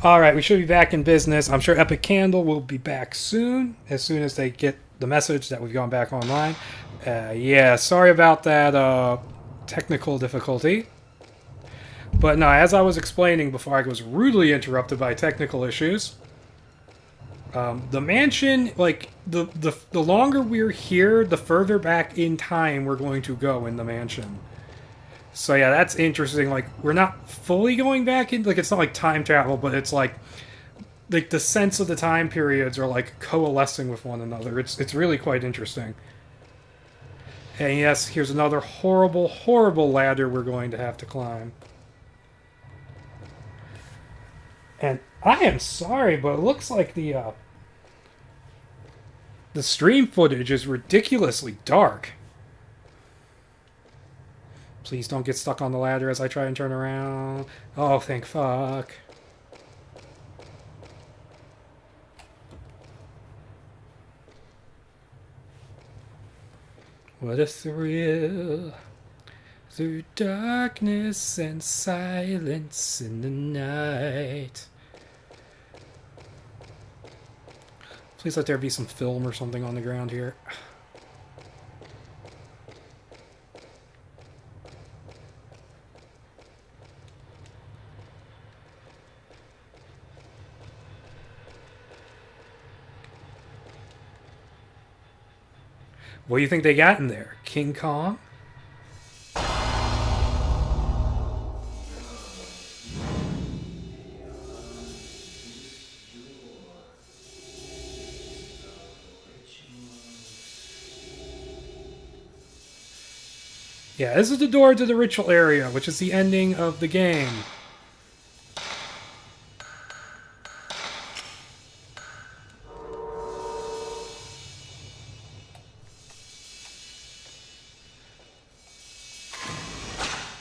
All right, we should be back in business. I'm sure Epic Candle will be back soon as they get the message that we've gone back online. Yeah, sorry about that technical difficulty. But no, as I was explaining before, I was rudely interrupted by technical issues. The mansion, like the longer we're here, the further back in time we're going to go in the mansion. So yeah, that's interesting. Like we're not fully going back in, like it's not like time travel, but it's like the sense of the time periods are like coalescing with one another. It's really quite interesting. And yes, here's another horrible, horrible ladder we're going to have to climb. And I am sorry, but it looks like the stream footage is ridiculously dark. Please don't get stuck on the ladder as I try and turn around. Oh, thank fuck. What a thrill. Through darkness and silence in the night. Please let there be some film or something on the ground here. What do you think they got in there? King Kong? Yeah, this is the door to the ritual area, which is the ending of the game.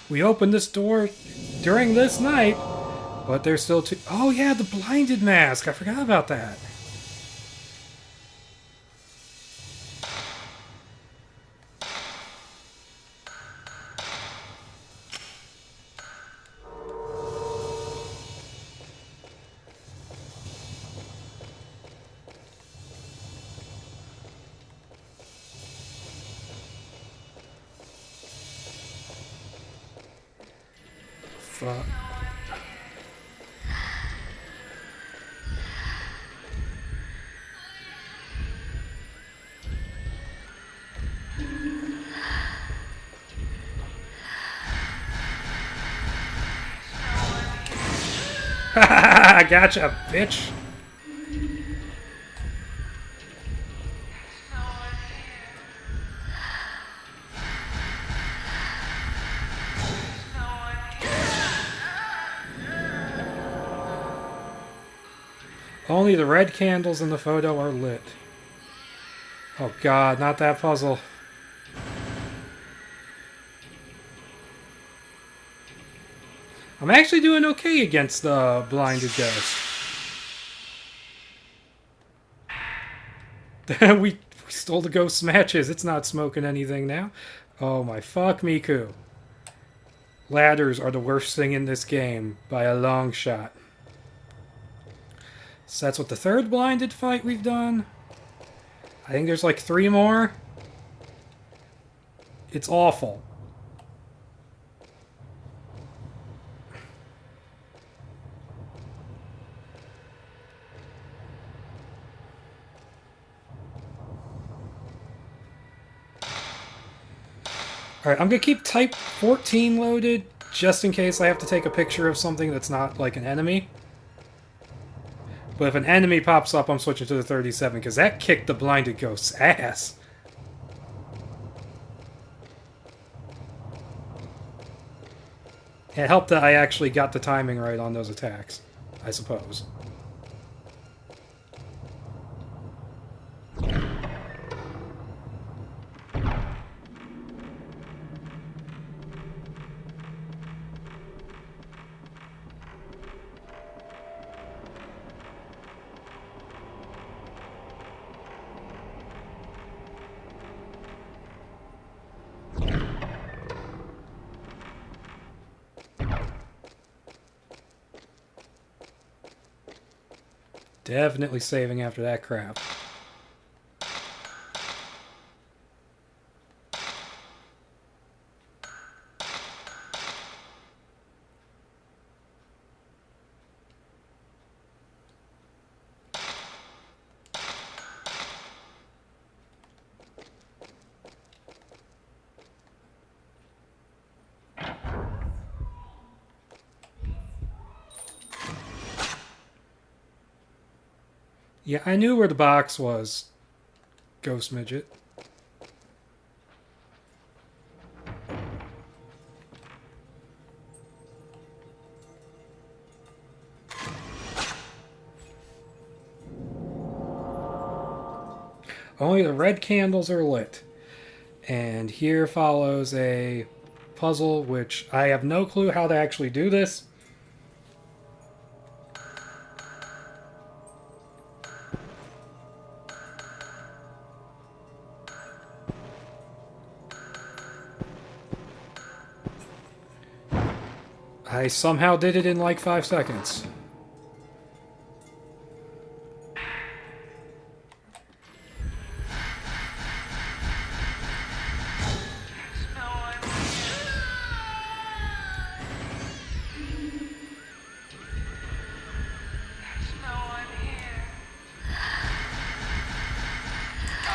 We opened this door during this night, but there's still two... Oh yeah, the blinded mask! I forgot about that. Fuck. Gotcha, bitch. Only the red candles in the photo are lit. Oh god, not that puzzle. I'm actually doing okay against the blinded ghost. we stole the ghost's matches. It's not smoking anything now. Oh my fuck, Miku. Ladders are the worst thing in this game by a long shot. So that's what the third blinded fight we've done. I think there's like 3 more. It's awful. Alright, I'm going to keep Type 14 loaded, just in case I have to take a picture of something that's not, like, an enemy. But if an enemy pops up, I'm switching to the 37, because that kicked the blinded ghost's ass. It helped that I actually got the timing right on those attacks, I suppose. Definitely saving after that crap. Yeah, I knew where the box was, Ghost Midget. Only the red candles are lit. And here follows a puzzle, which I have no clue how to actually do this. I somehow did it in like 5 seconds.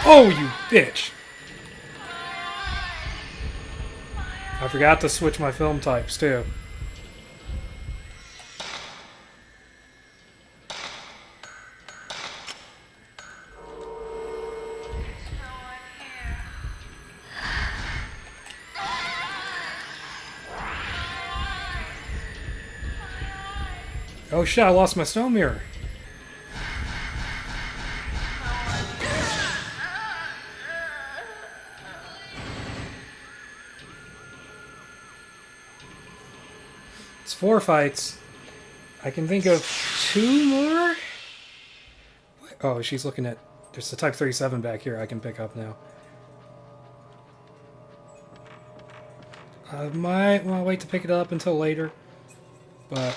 Oh, you bitch! I forgot to switch my film types, too. Oh shit, I lost my stone mirror. It's 4 fights. I can think of 2 more? Oh, she's looking at... There's the Type 37 back here I can pick up now. I might want to wait to pick it up until later. But...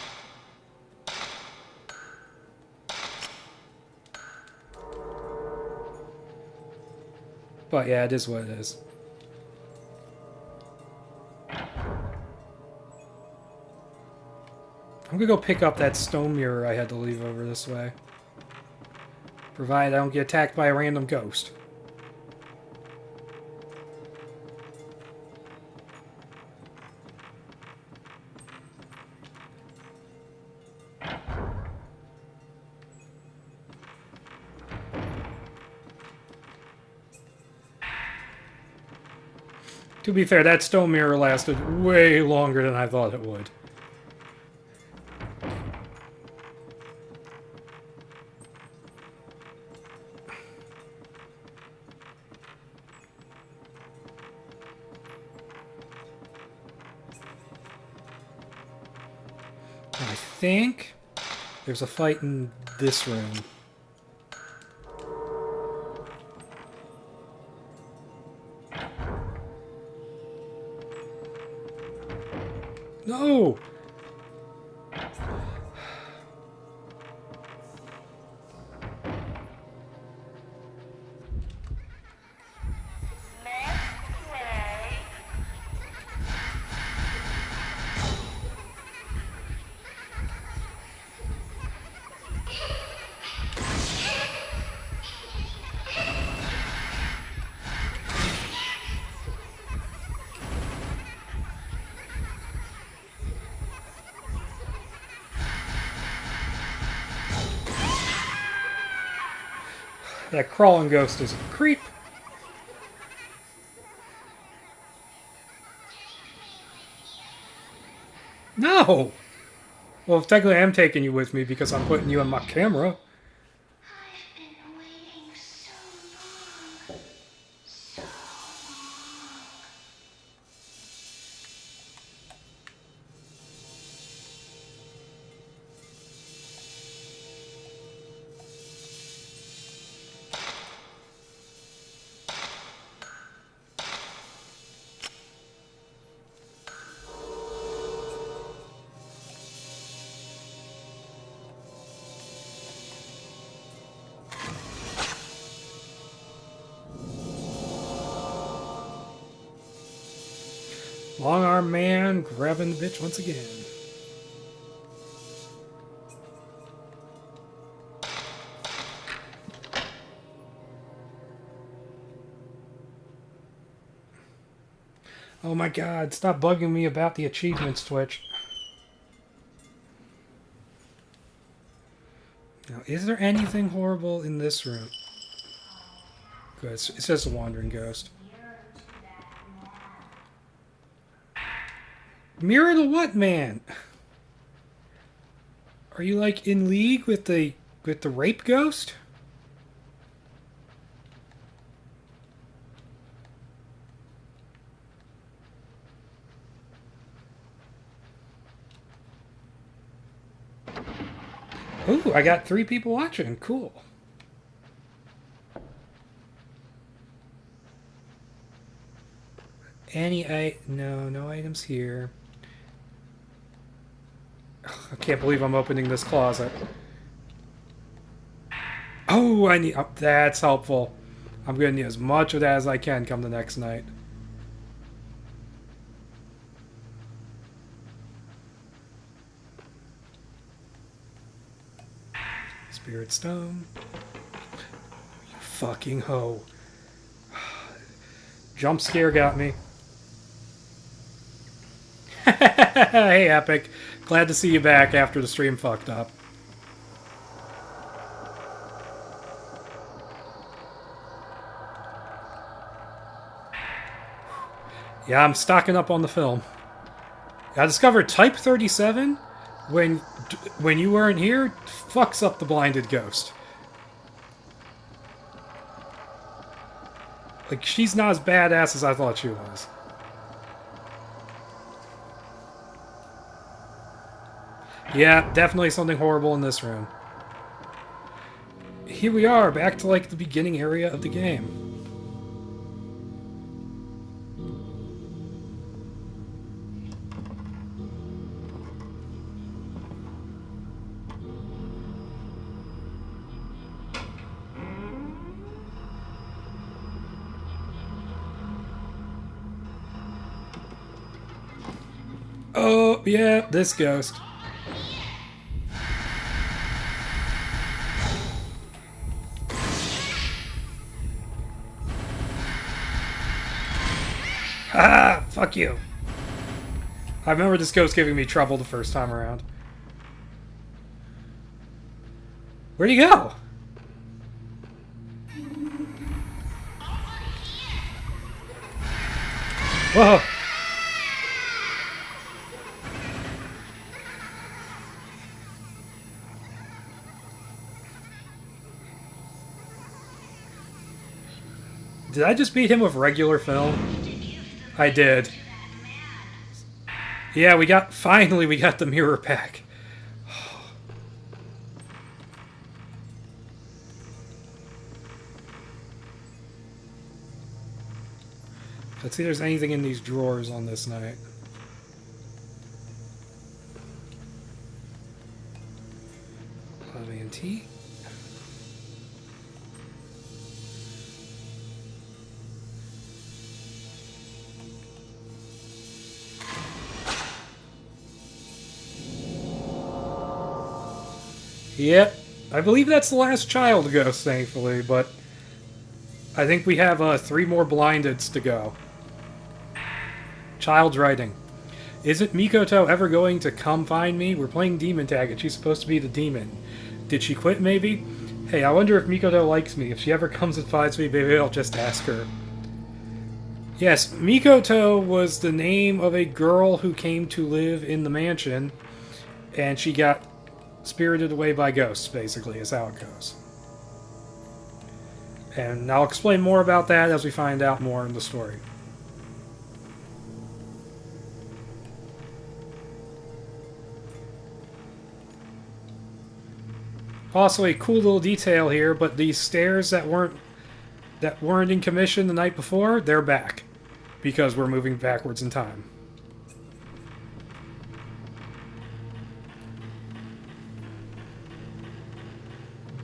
But yeah, it is what it is. I'm gonna go pick up that stone mirror I had to leave over this way. Provided I don't get attacked by a random ghost. To be fair, that stone mirror lasted way longer than I thought it would. I think there's a fight in this room. No! That crawling ghost is a creep. No! Well, technically I am taking you with me because I'm putting you on my camera. I've been waiting so long. So long. Long arm man grabbing the bitch once again. Oh my god, stop bugging me about the achievements, Twitch. Now, is there anything horrible in this room? Good, it's just a wandering ghost. Mirror to what, man? Are you like in league with the rape ghost? Ooh, I got 3 people watching. Cool. No items here. I can't believe I'm opening this closet. Oh, that's helpful. I'm going to need as much of that as I can come the next night. Spirit stone. You fucking hoe. Jump scare got me. Hey, Epic. Glad to see you back after the stream fucked up. Yeah, I'm stocking up on the film. I discovered Type 37, when you weren't here, fucks up the blinded ghost. Like, she's not as badass as I thought she was. Yeah, definitely something horrible in this room. Here we are, back to like the beginning area of the game. Oh, yeah, this ghost. Ah, fuck you. I remember this ghost giving me trouble the first time around. Where'd he go? Whoa. Did I just beat him with regular film? I did. Yeah, finally we got the mirror pack. Let's see if there's anything in these drawers on this night. Love antique. Yep, I believe that's the last child ghost, thankfully, but I think we have 3 more blindeds to go. Child's writing. Isn't Mikoto ever going to come find me? We're playing demon tag and she's supposed to be the demon. Did she quit, maybe? Hey, I wonder if Mikoto likes me. If she ever comes and finds me, maybe I'll just ask her. Yes, Mikoto was the name of a girl who came to live in the mansion, and she got spirited away by ghosts, basically, is how it goes. And I'll explain more about that as we find out more in the story. Also, a cool little detail here, but these stairs that weren't in commission the night before, they're back. Because we're moving backwards in time.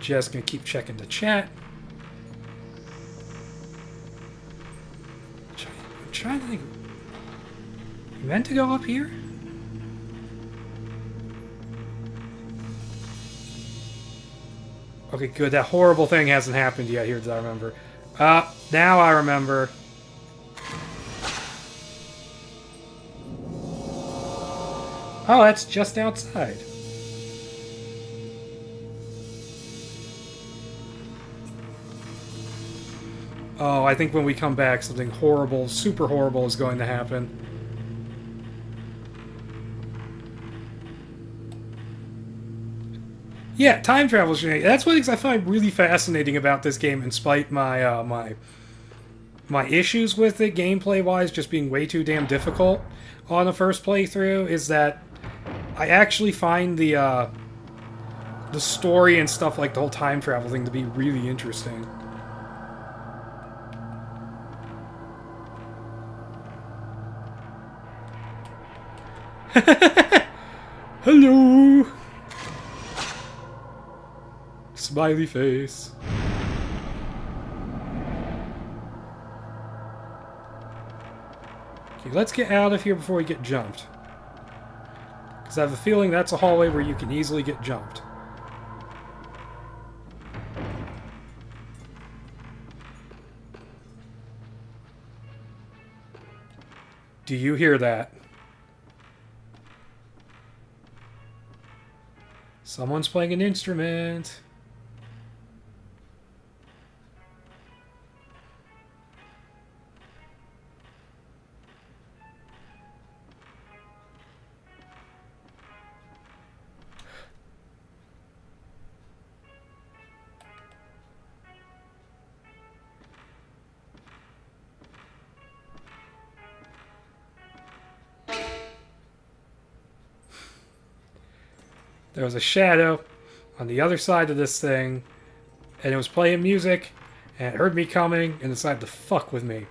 Just gonna keep checking the chat. I'm trying to think. You meant to go up here? Okay, good. That horrible thing hasn't happened yet here, that I remember. Now I remember. Oh, that's just outside. Oh, I think when we come back, something horrible, super horrible is going to happen. Yeah, time travel shenanigans. That's what I find really fascinating about this game, in spite my my issues with it, gameplay-wise, just being way too damn difficult on the first playthrough, is that I actually find the story and stuff, like the whole time travel thing, to be really interesting. Hello! Smiley face. Okay, let's get out of here before we get jumped. Because I have a feeling that's a hallway where you can easily get jumped. Do you hear that? Someone's playing an instrument. There was a shadow on the other side of this thing, and it was playing music, and it heard me coming, and decided to fuck with me.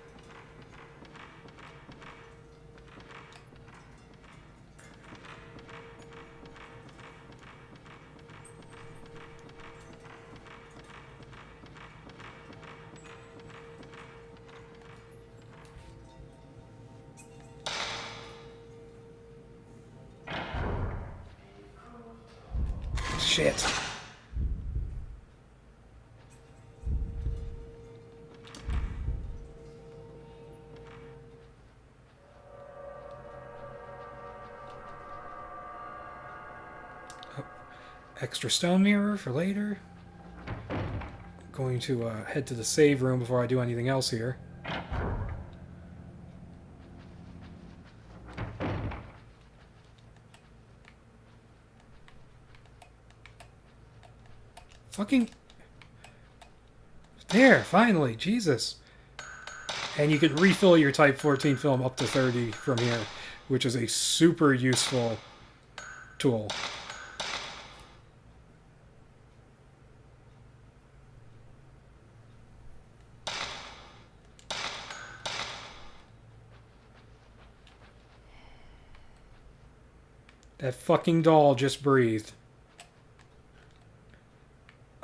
Shit. Oh, extra stone mirror for later. Going to head to the save room before I do anything else here. Fucking... There, finally, Jesus. And you can refill your Type 14 film up to 30 from here, which is a super useful tool. That fucking doll just breathed.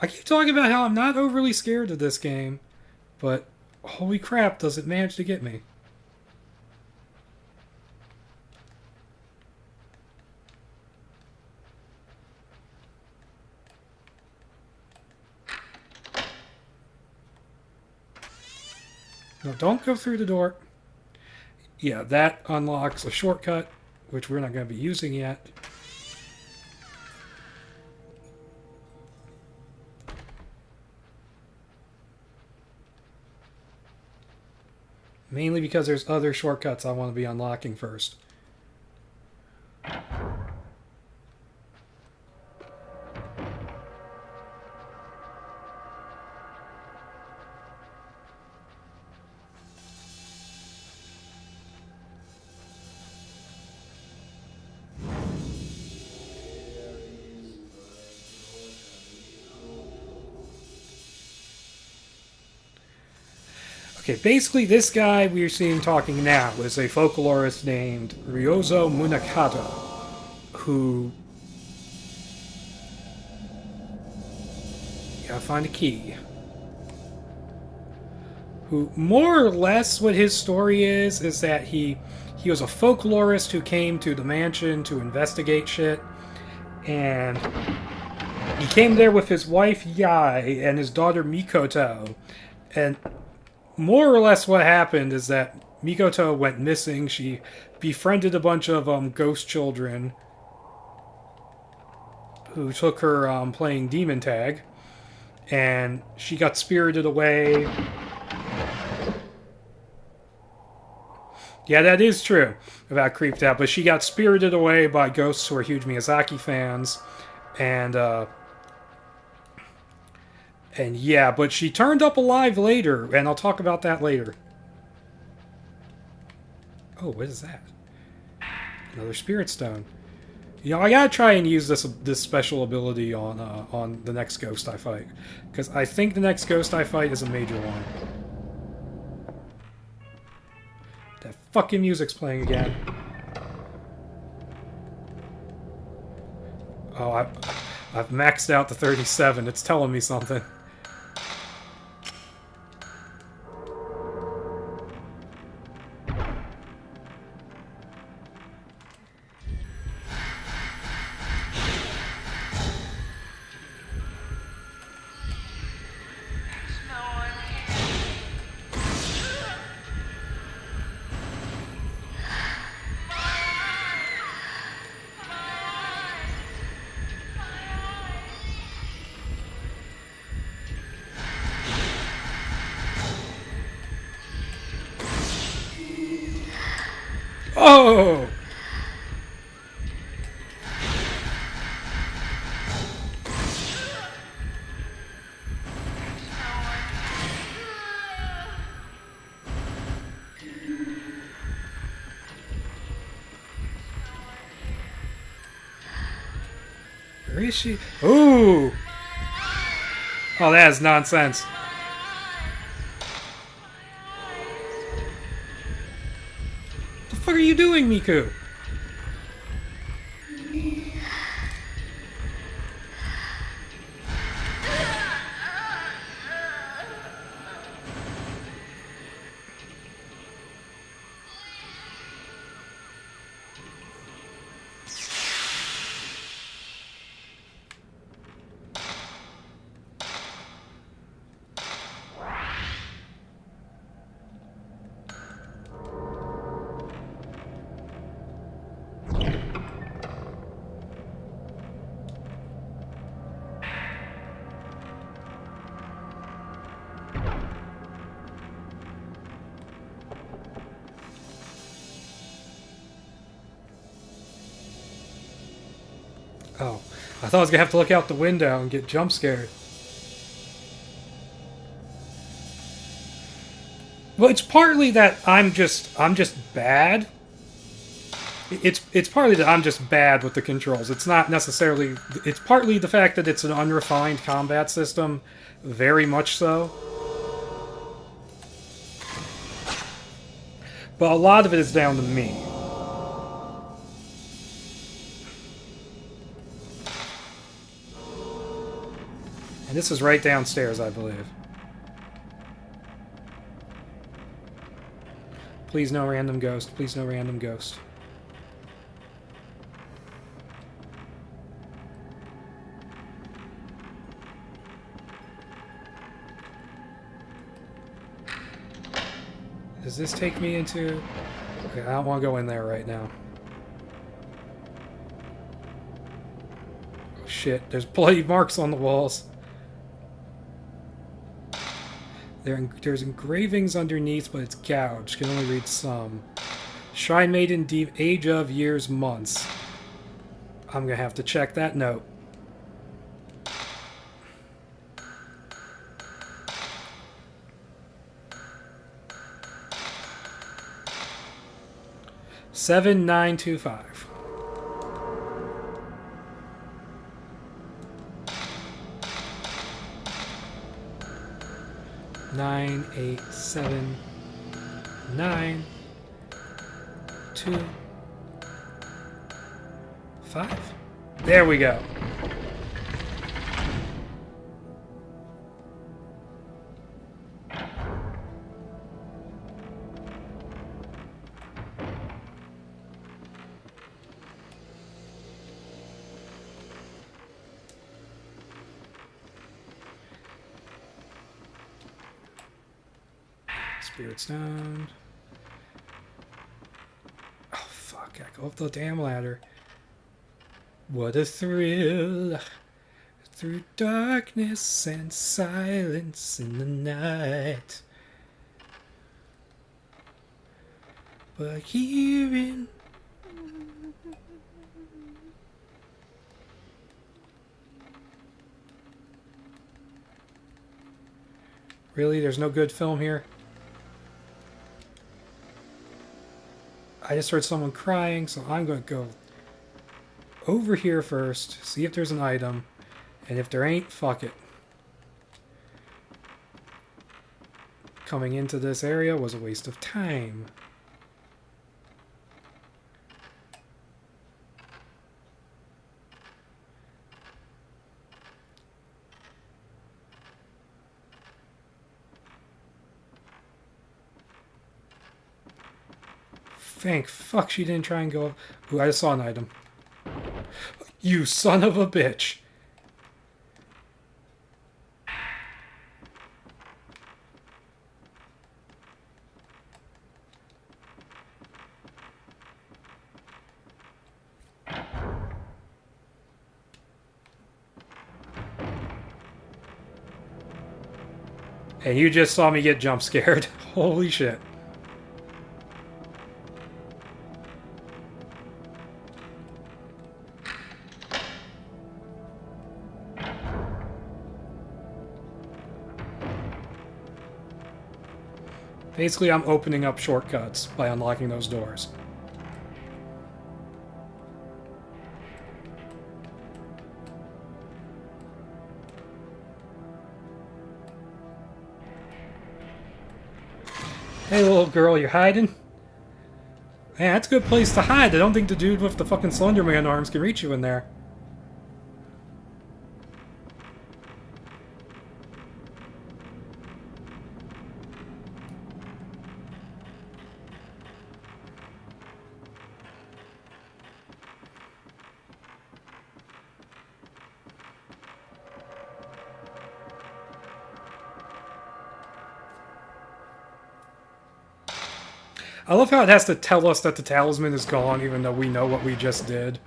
I keep talking about how I'm not overly scared of this game, but holy crap, does it manage to get me. No, don't go through the door. Yeah, that unlocks a shortcut, which we're not going to be using yet. Mainly because there's other shortcuts I want to be unlocking first. Okay, basically this guy we're seeing talking now is a folklorist named Ryozo Munakata, who... Gotta find a key. who more or less what his story is that he was a folklorist who came to the mansion to investigate shit, and he came there with his wife Yai and his daughter Mikoto, and more or less what happened is that Mikoto went missing. She befriended a bunch of ghost children who took her playing demon tag, and she got spirited away. Yeah, that is true about Creeped Out, but she got spirited away by ghosts who are huge Miyazaki fans, and yeah, but she turned up alive later, and I'll talk about that later. Oh, what is that? Another Spirit Stone. You know, I gotta try and use this special ability on the next ghost I fight, because I think the next ghost I fight is a major one. That fucking music's playing again. Oh, I've maxed out the 37. It's telling me something. Oh! Where is she? Ooh! Oh, that is nonsense. What the fuck are you doing, Miku? Oh, I thought I was gonna have to look out the window and get jump scared. Well, it's partly that I'm just bad. It's partly that I'm just bad with the controls. It's not necessarily. It's partly the fact that it's an unrefined combat system, very much so. But a lot of it is down to me. And this is right downstairs, I believe. Please no random ghost. Please no random ghost. Does this take me into... Okay, I don't want to go in there right now. Oh shit, there's bloody marks on the walls. There's engravings underneath, but it's gouged. Can only read some. Shrine Maiden, deep age of years, months. I'm gonna have to check that note. $7,925. Nine, 8, 7, 9, 2, 5. There we go. Spirit Stone. Oh, fuck. I go up the damn ladder. What a thrill. Through darkness and silence in the night. But hearing... Really? There's no good film here? I just heard someone crying, so I'm going to go over here first, see if there's an item, and if there ain't, fuck it. Coming into this area was a waste of time. Thank fuck she didn't try and go... Ooh, I just saw an item. You son of a bitch! And you just saw me get jump scared. Holy shit. Basically, I'm opening up shortcuts by unlocking those doors. Hey, little girl, you hiding? Man, that's a good place to hide. I don't think the dude with the fucking Slender Man arms can reach you in there. I love how it has to tell us that the talisman is gone, even though we know what we just did.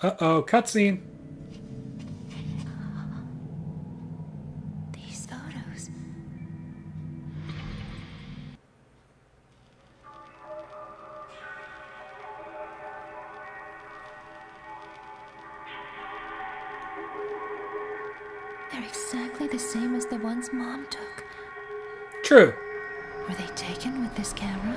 Uh-oh, cutscene. These photos. They're exactly the same as the ones Mom took. True. Were they taken with this camera?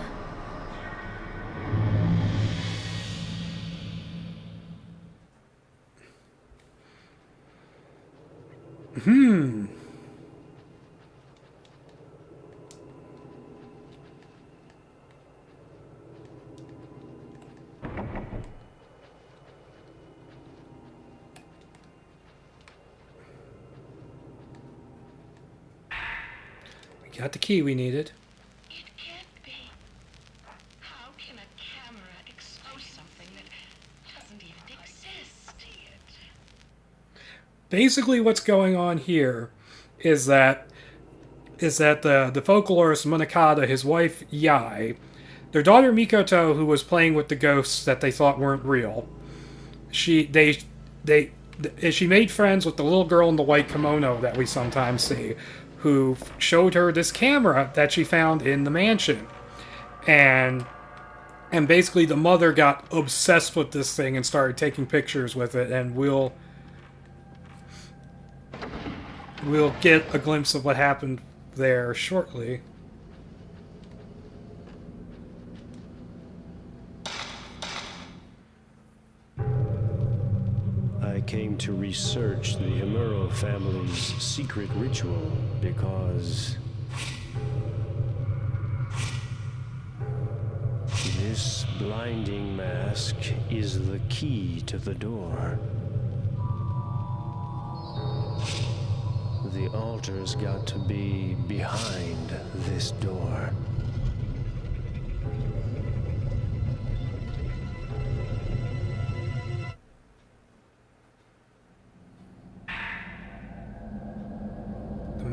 We got the key we needed. It can't be. How can a camera expose something that doesn't even exist? Basically, what's going on here is that the folklorist Munakata, his wife Yai, their daughter Mikoto, who was playing with the ghosts that they thought weren't real, she made friends with the little girl in the white kimono that we sometimes see, who showed her this camera that she found in the mansion, and basically the mother got obsessed with this thing and started taking pictures with it, and we'll get a glimpse of what happened there shortly. I came to research the Himuro family's secret ritual because this blinding mask is the key to the door. The altar's got to be behind this door.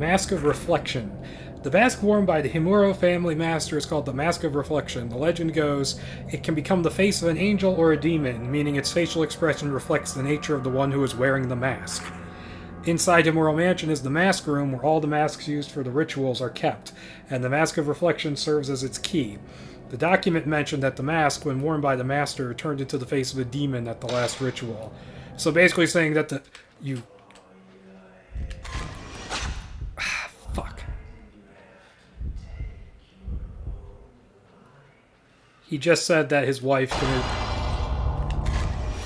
Mask of Reflection. The mask worn by the Himuro family master is called the Mask of Reflection. The legend goes, it can become the face of an angel or a demon, meaning its facial expression reflects the nature of the one who is wearing the mask. Inside Himuro Mansion is the mask room, where all the masks used for the rituals are kept, and the Mask of Reflection serves as its key. The document mentioned that the mask, when worn by the master, turned into the face of a demon at the last ritual. So basically saying that fuck. He just said that his wife committed...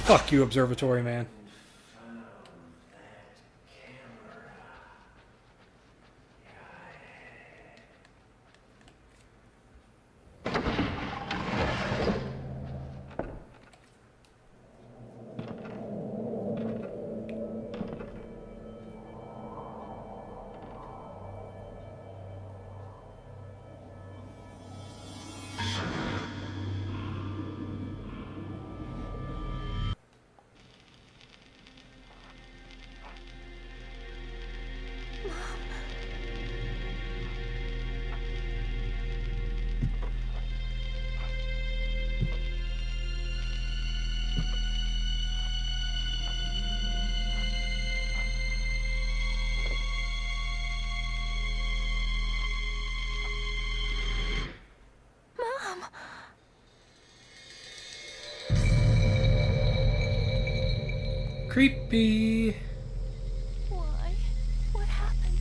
Fuck you, Observatory Man. Creepy. Why? What happened?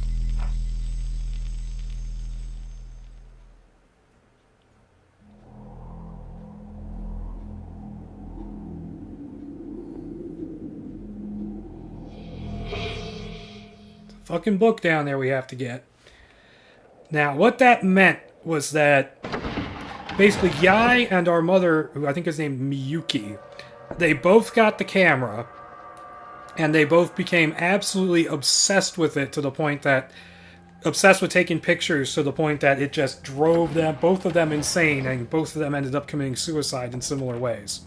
Fucking book down there we have to get. Now, what that meant was that basically Yai and our mother, who I think is named Miyuki, they both got the camera, and they both became absolutely obsessed with it to the point that... obsessed with taking pictures to the point that it just drove them, both of them, insane, and both of them ended up committing suicide in similar ways.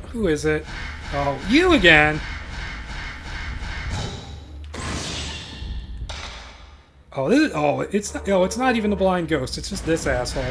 Who is it? Oh, you again! Oh, it's not even the blind ghost. It's just this asshole.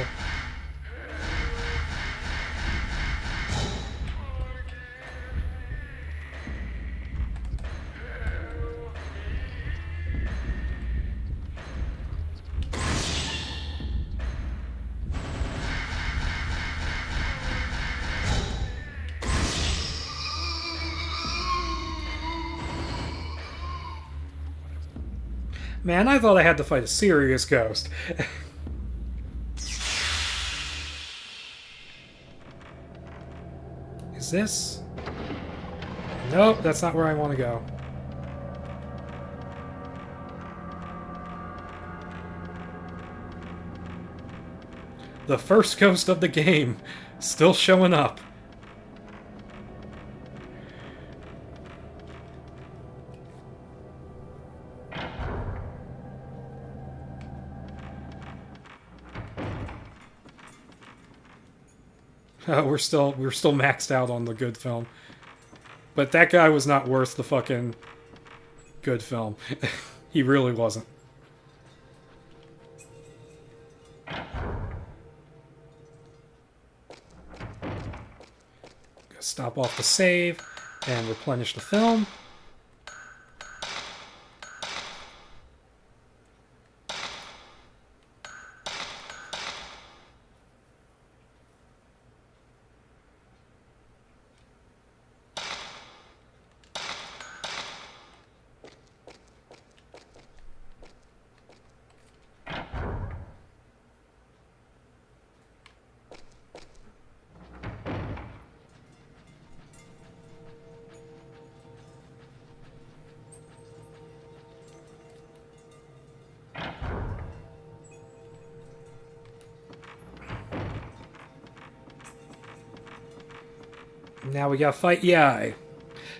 Man, I thought I had to fight a serious ghost. Is this? Nope, that's not where I want to go. The first ghost of the game, still showing up. We're still maxed out on the good film. But that guy was not worth the fucking good film. He really wasn't. Stop off the save and replenish the film. Now we gotta fight Yai.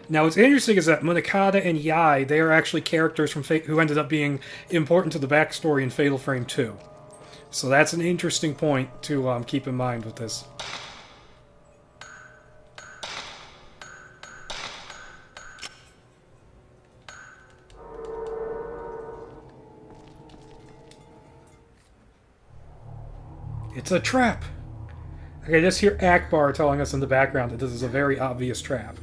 Now what's interesting is that Munakata and Yai, they are actually characters from who ended up being important to the backstory in Fatal Frame 2. So that's an interesting point to keep in mind with this. It's a trap! Okay, just hear Akbar telling us in the background that this is a very obvious trap.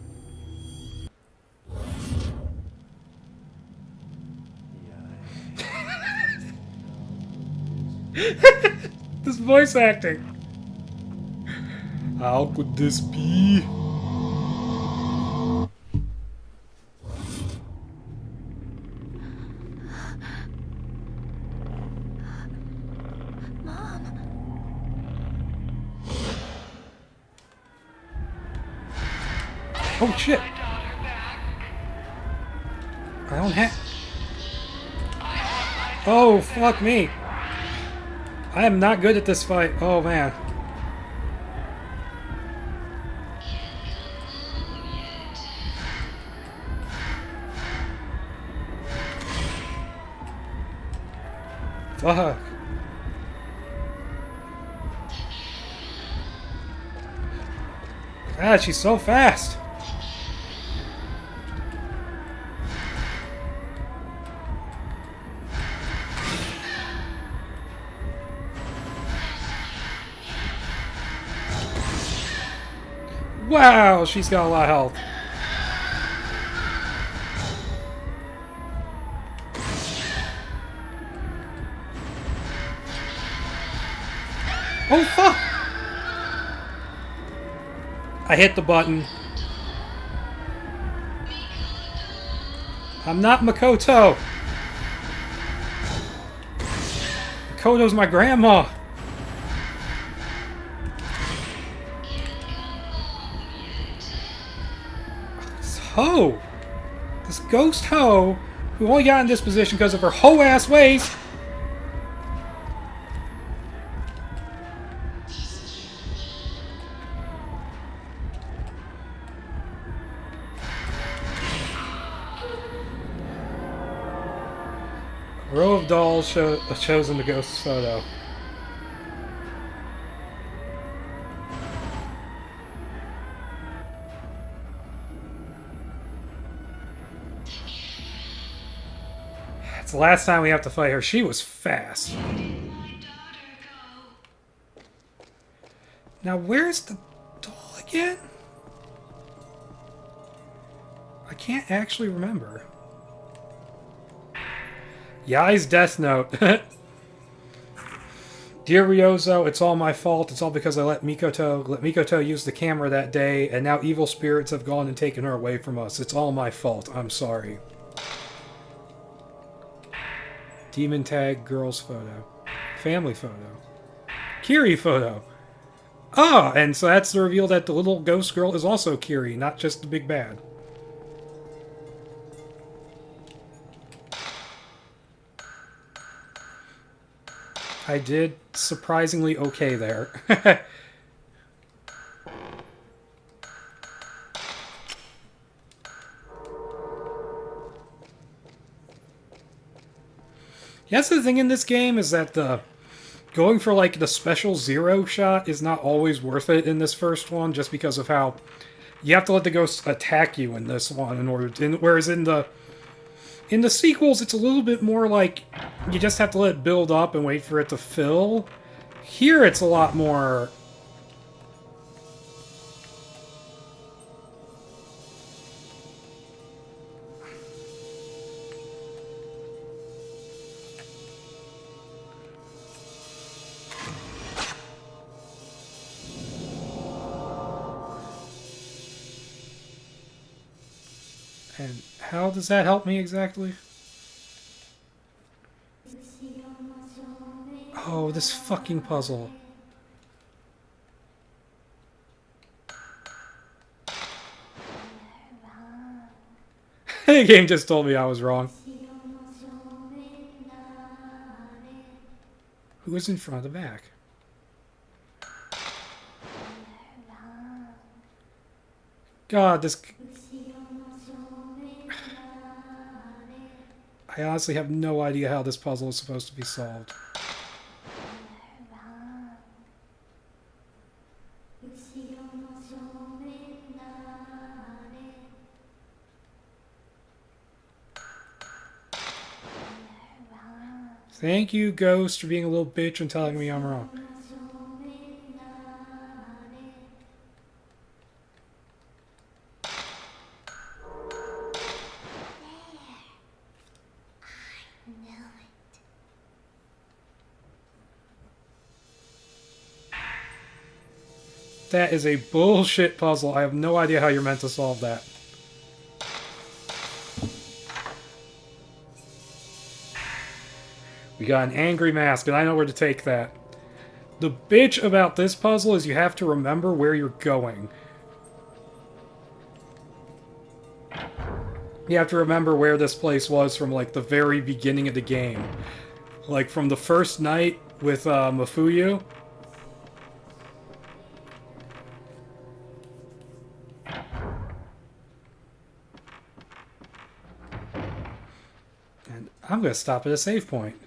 This voice acting! How could this be? Oh shit! I don't have... Oh, fuck me! I am not good at this fight. Oh man. Fuck. God, she's so fast. Wow, she's got a lot of health. Oh, fuck! I hit the button. I'm not Makoto. Makoto's my grandma. Ho! This ghost hoe, who only got in this position because of her hoe-ass ways. A row of dolls shows in the ghost's photo. It's the last time we have to fight her. She was fast. Now, where's the doll again? I can't actually remember. Yai's Death Note. Dear Ryozo, it's all my fault. It's all because I let Mikoto use the camera that day, and now evil spirits have gone and taken her away from us. It's all my fault. I'm sorry. Demon tag, girl's photo. Family photo. Kiri photo. Ah, and so that's the reveal that the little ghost girl is also Kiri, not just the big bad. I did surprisingly okay there. That's the thing in this game, is that going for like the special zero shot is not always worth it in this first one, just because of how you have to let the ghosts attack you in this one in order to, whereas in the sequels it's a little bit more like you just have to let it build up and wait for it to fill. Here it's a lot more... And how does that help me exactly? Oh, this fucking puzzle. The game just told me I was wrong. Who is in front of the back? God, this... I honestly have no idea how this puzzle is supposed to be solved. Thank you, Ghost, for being a little bitch and telling me I'm wrong. That is a bullshit puzzle. I have no idea how you're meant to solve that. We got an angry mask, and I know where to take that. The bitch about this puzzle is you have to remember where you're going. You have to remember where this place was from, like, the very beginning of the game. Like, from the first night with Mafuyu. And I'm going to stop at a save point.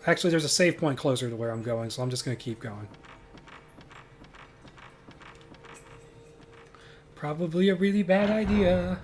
Actually, there's a save point closer to where I'm going, so I'm just going to keep going. Probably a really bad idea.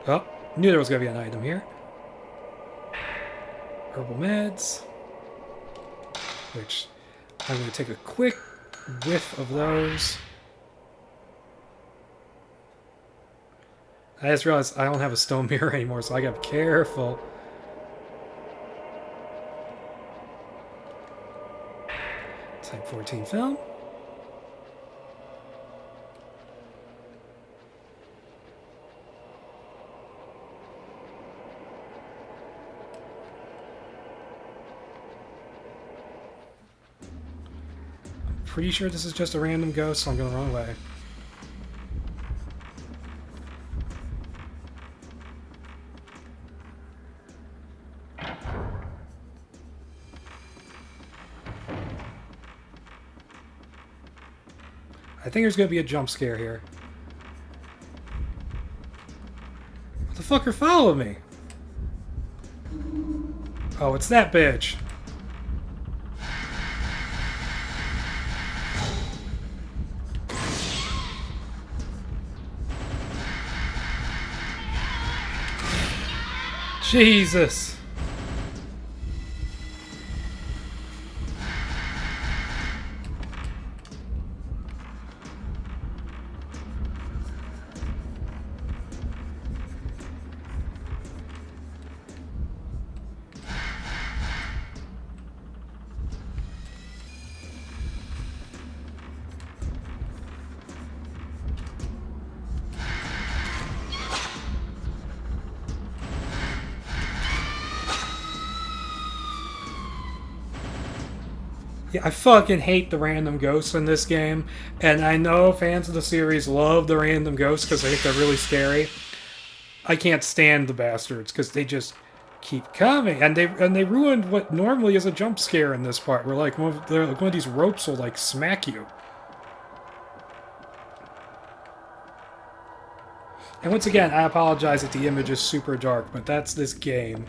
Oh, knew there was going to be an item here. Herbal meds. Which, I'm going to take a quick whiff of those. I just realized I don't have a stone mirror anymore, so I gotta be careful. Type 14 film. Pretty sure this is just a random ghost, so I'm going the wrong way. I think there's going to be a jump scare here. What the fucker followed me? Oh, it's that bitch. Jesus. Yeah, I fucking hate the random ghosts in this game, and I know fans of the series love the random ghosts because they think they're really scary. I can't stand the bastards because they just keep coming, and they ruined what normally is a jump scare in this part. Where like one of these ropes will like smack you. And once again, I apologize that the image is super dark, but that's this game.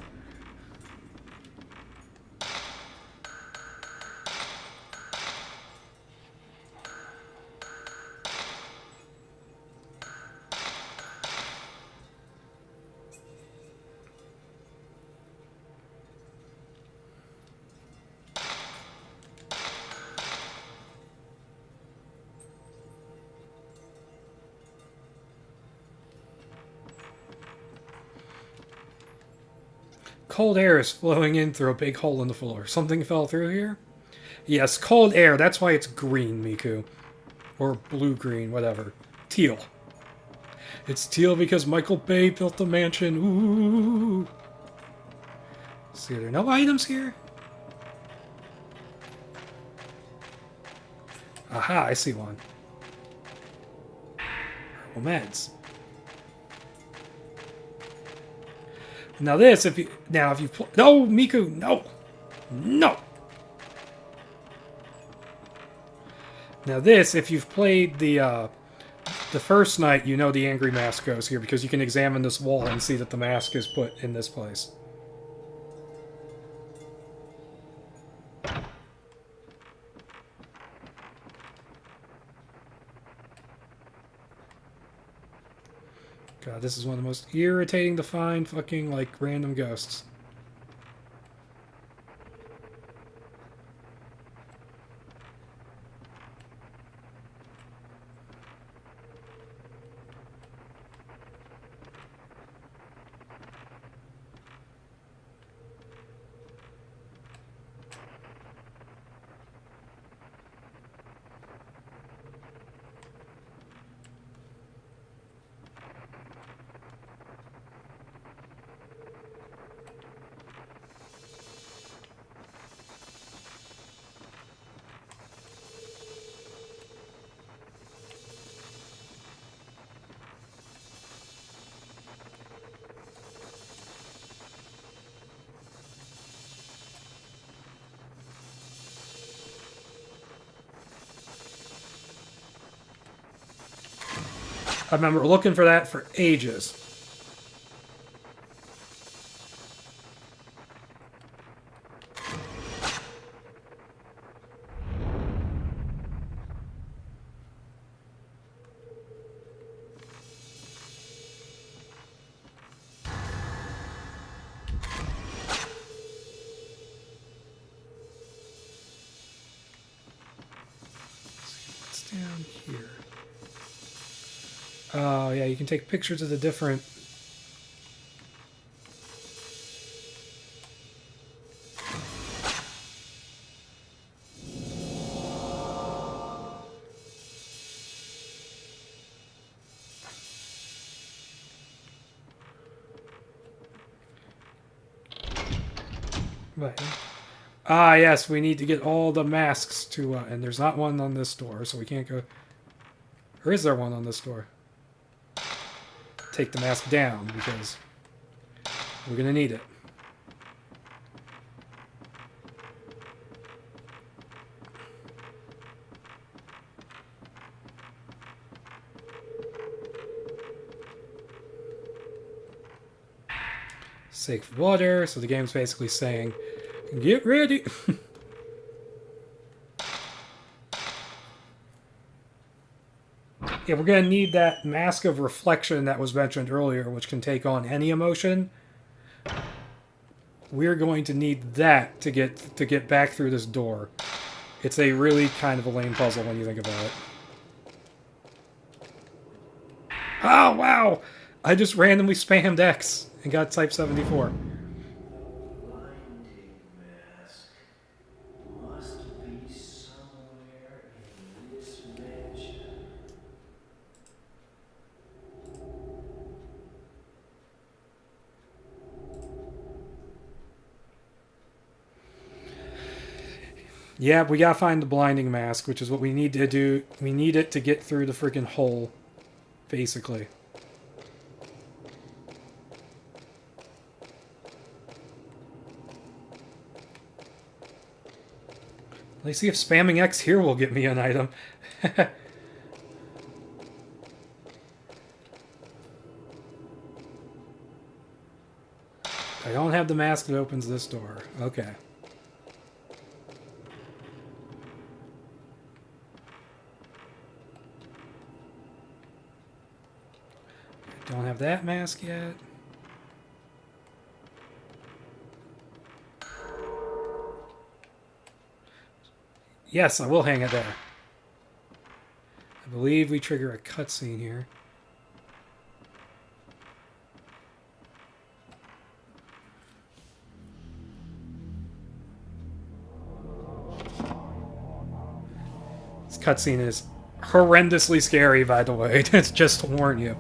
Cold air is flowing in through a big hole in the floor. Something fell through here? Yes, cold air. That's why it's green, Miku. Or blue-green, whatever. Teal. It's teal because Michael Bay built the mansion. Ooh. See, are there no items here? Aha, I see one. Herbal meds. Now this, if you no, Miku, no, no. Now this, if you've played the first night, you know the angry mask goes here because you can examine this wall and see that the mask is put in this place. God, this is one of the most irritating to find fucking, like, random ghosts. I remember looking for that for ages. What's down here? Oh, yeah, you can take pictures of the different... Right. Ah, yes, we need to get all the masks to... and there's not one on this door, so we can't go... Or is there one on this door? Take the mask down, because we're going to need it. Safe water, so the game's basically saying, get ready! Yeah, we're going to need that mask of reflection that was mentioned earlier, which can take on any emotion. We're going to need that to get back through this door. It's a really kind of a lame puzzle when you think about it. Oh, wow! I just randomly spammed X and got Type 74. Yeah, we gotta find the blinding mask, which is what we need to do. We need it to get through the freaking hole, basically. Let's see if spamming X here will get me an item. I don't have the mask that opens this door. Okay. Don't have that mask yet. Yes, I will hang it there. I believe we trigger a cutscene here. This cutscene is horrendously scary, by the way. It's just to warn you.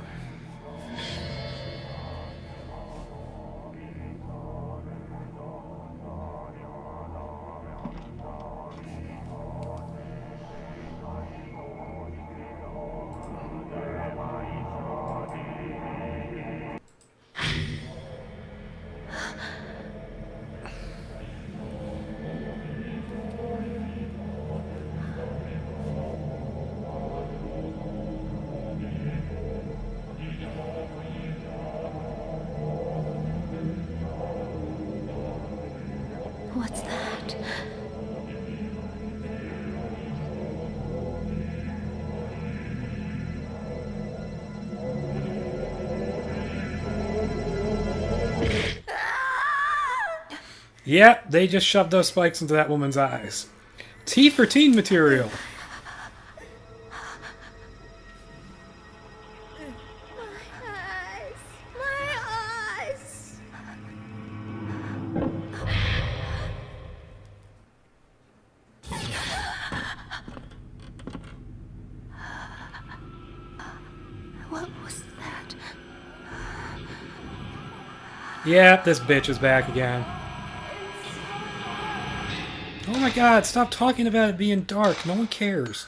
Yep, they just shoved those spikes into that woman's eyes. T for teen material. My eyes! What was that? Yep, this bitch is back again. Oh my god, stop talking about it being dark. No one cares.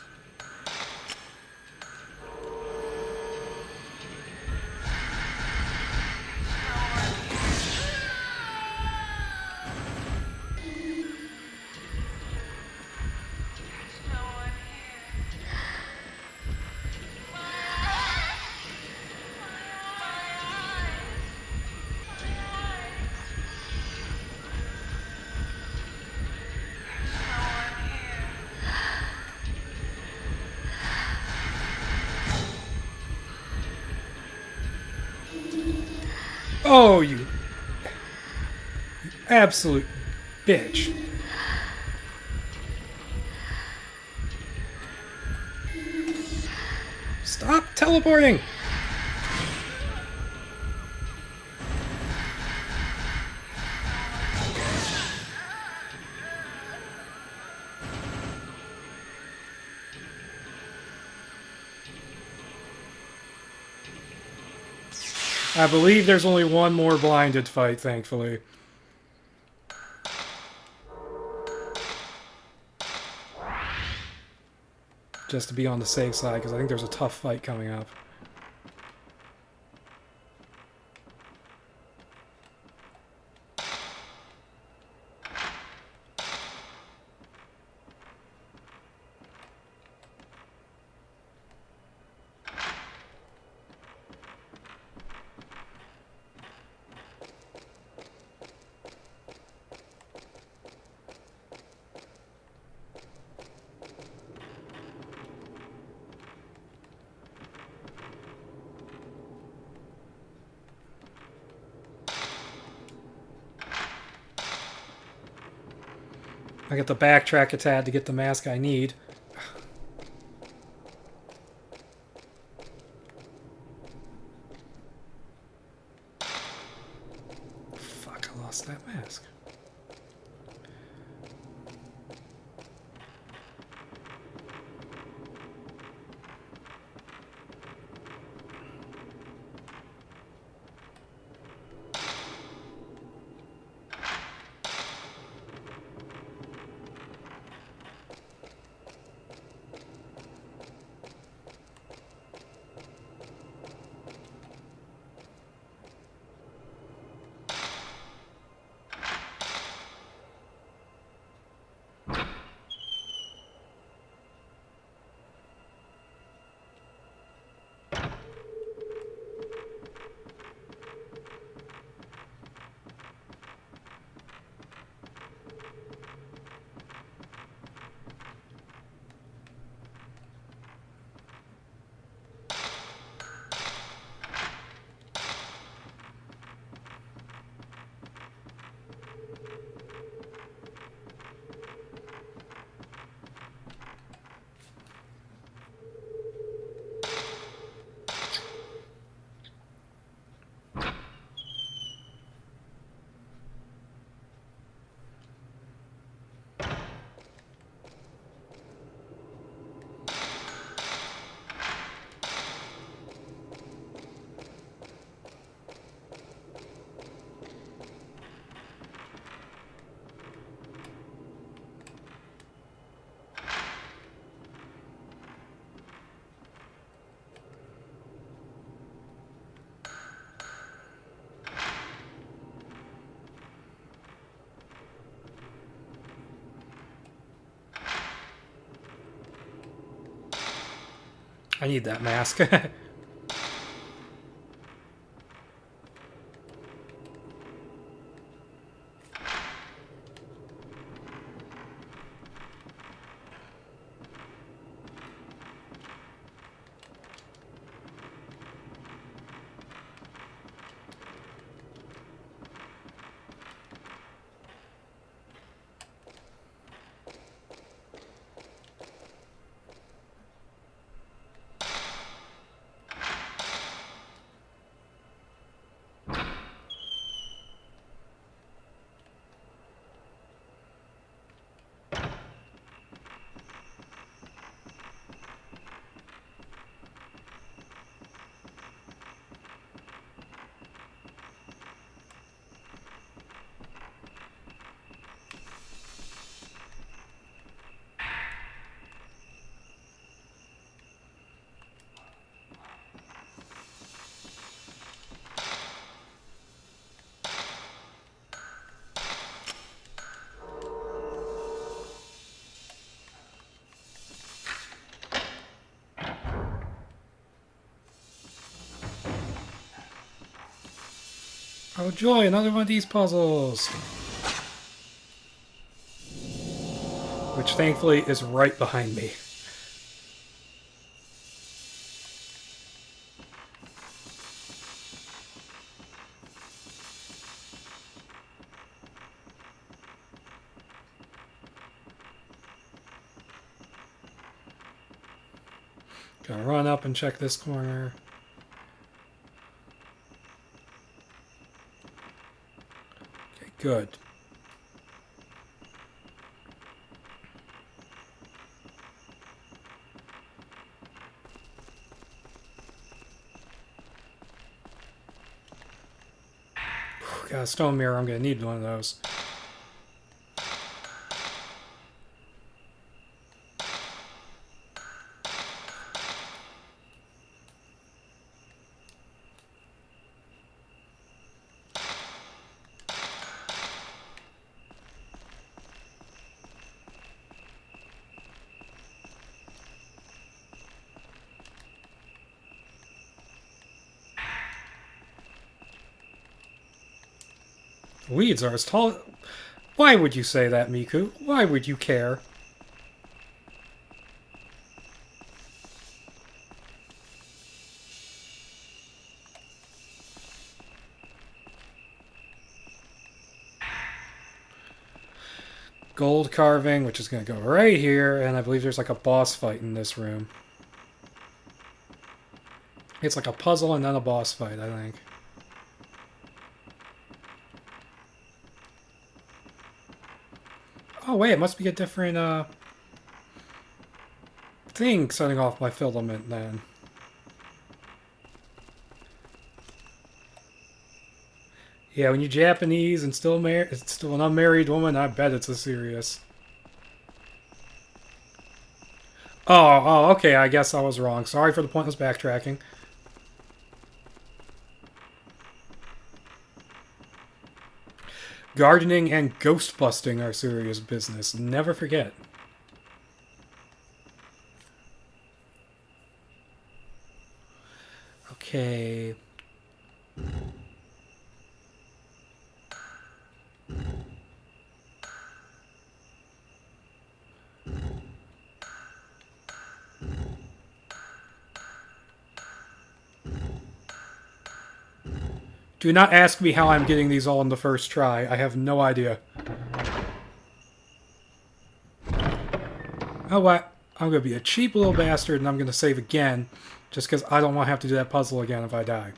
Oh, you absolute bitch. Stop teleporting! I believe there's only one more blinded fight, thankfully. Just to be on the safe side, because I think there's a tough fight coming up. I get the backtrack a tad to get the mask I need. Fuck, I lost that mask. I need that mask. Oh joy, another one of these puzzles! Which thankfully is right behind me. Gonna run up and check this corner. Okay, good. Got a stone mirror, I'm gonna need one of those. Weeds are as tall... Why would you say that, Miku? Why would you care? Gold carving, which is going to go right here, and I believe there's like a boss fight in this room. It's like a puzzle and then a boss fight, I think. Oh wait, it must be a different thing setting off my filament then. Yeah, when you're Japanese and still an unmarried woman, I bet it's a serious. Oh, okay, I guess I was wrong. Sorry for the pointless backtracking. Gardening and ghost busting are serious business. Never forget. Okay. Do not ask me how I'm getting these all in the first try. I have no idea. Oh, what? I'm going to be a cheap little bastard and I'm going to save again. Just because I don't want to have to do that puzzle again if I die.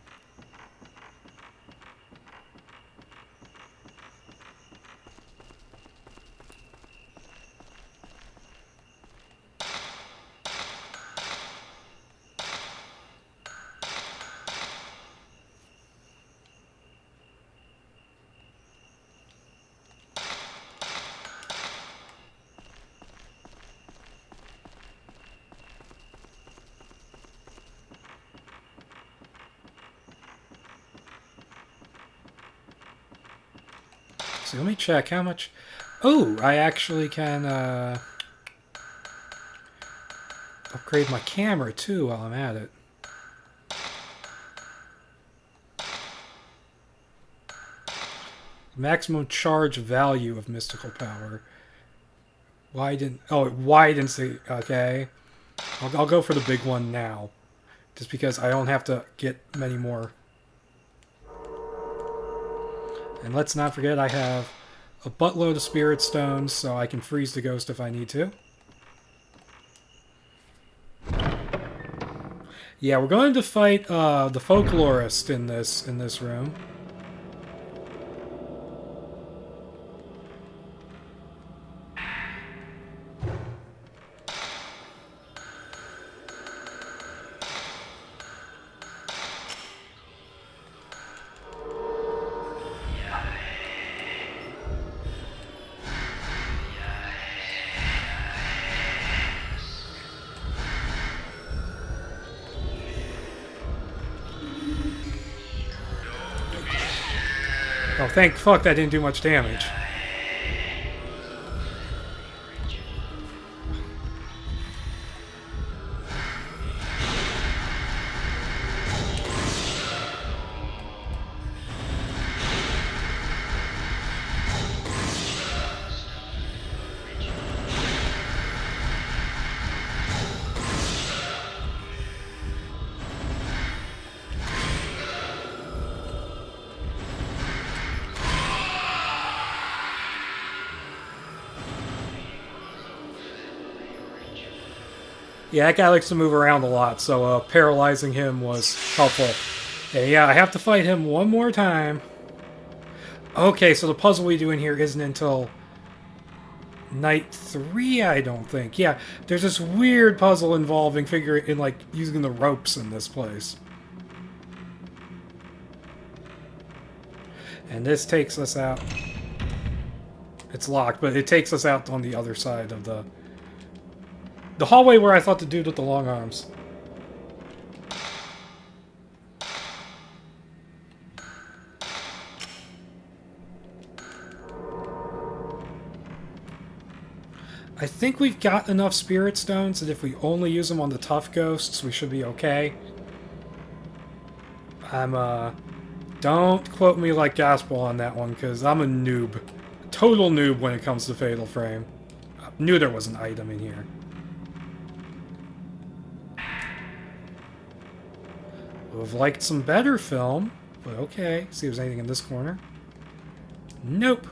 So let me check how much... Oh, I actually can upgrade my camera too while I'm at it. Maximum charge value of mystical power. Why didn't... Oh, why didn't say... Okay. I'll go for the big one now. Just because I don't have to get many more. And let's not forget I have a buttload of spirit stones, so I can freeze the ghost if I need to. Yeah, we're going to fight the folklorist in this room. Oh, thank fuck that didn't do much damage. Yeah, that guy likes to move around a lot, so paralyzing him was helpful. And yeah, I have to fight him one more time. Okay, so the puzzle we do in here isn't until night 3, I don't think. Yeah, there's this weird puzzle involving like using the ropes in this place. And this takes us out. It's locked, but it takes us out on the other side of the hallway where I thought the dude with the long arms. I think we've got enough spirit stones that if we only use them on the tough ghosts, we should be okay. Don't quote me like gospel on that one, because I'm a noob. Total noob when it comes to Fatal Frame. I knew there was an item in here. Would have liked some better film, but okay. See if there's anything in this corner. Nope.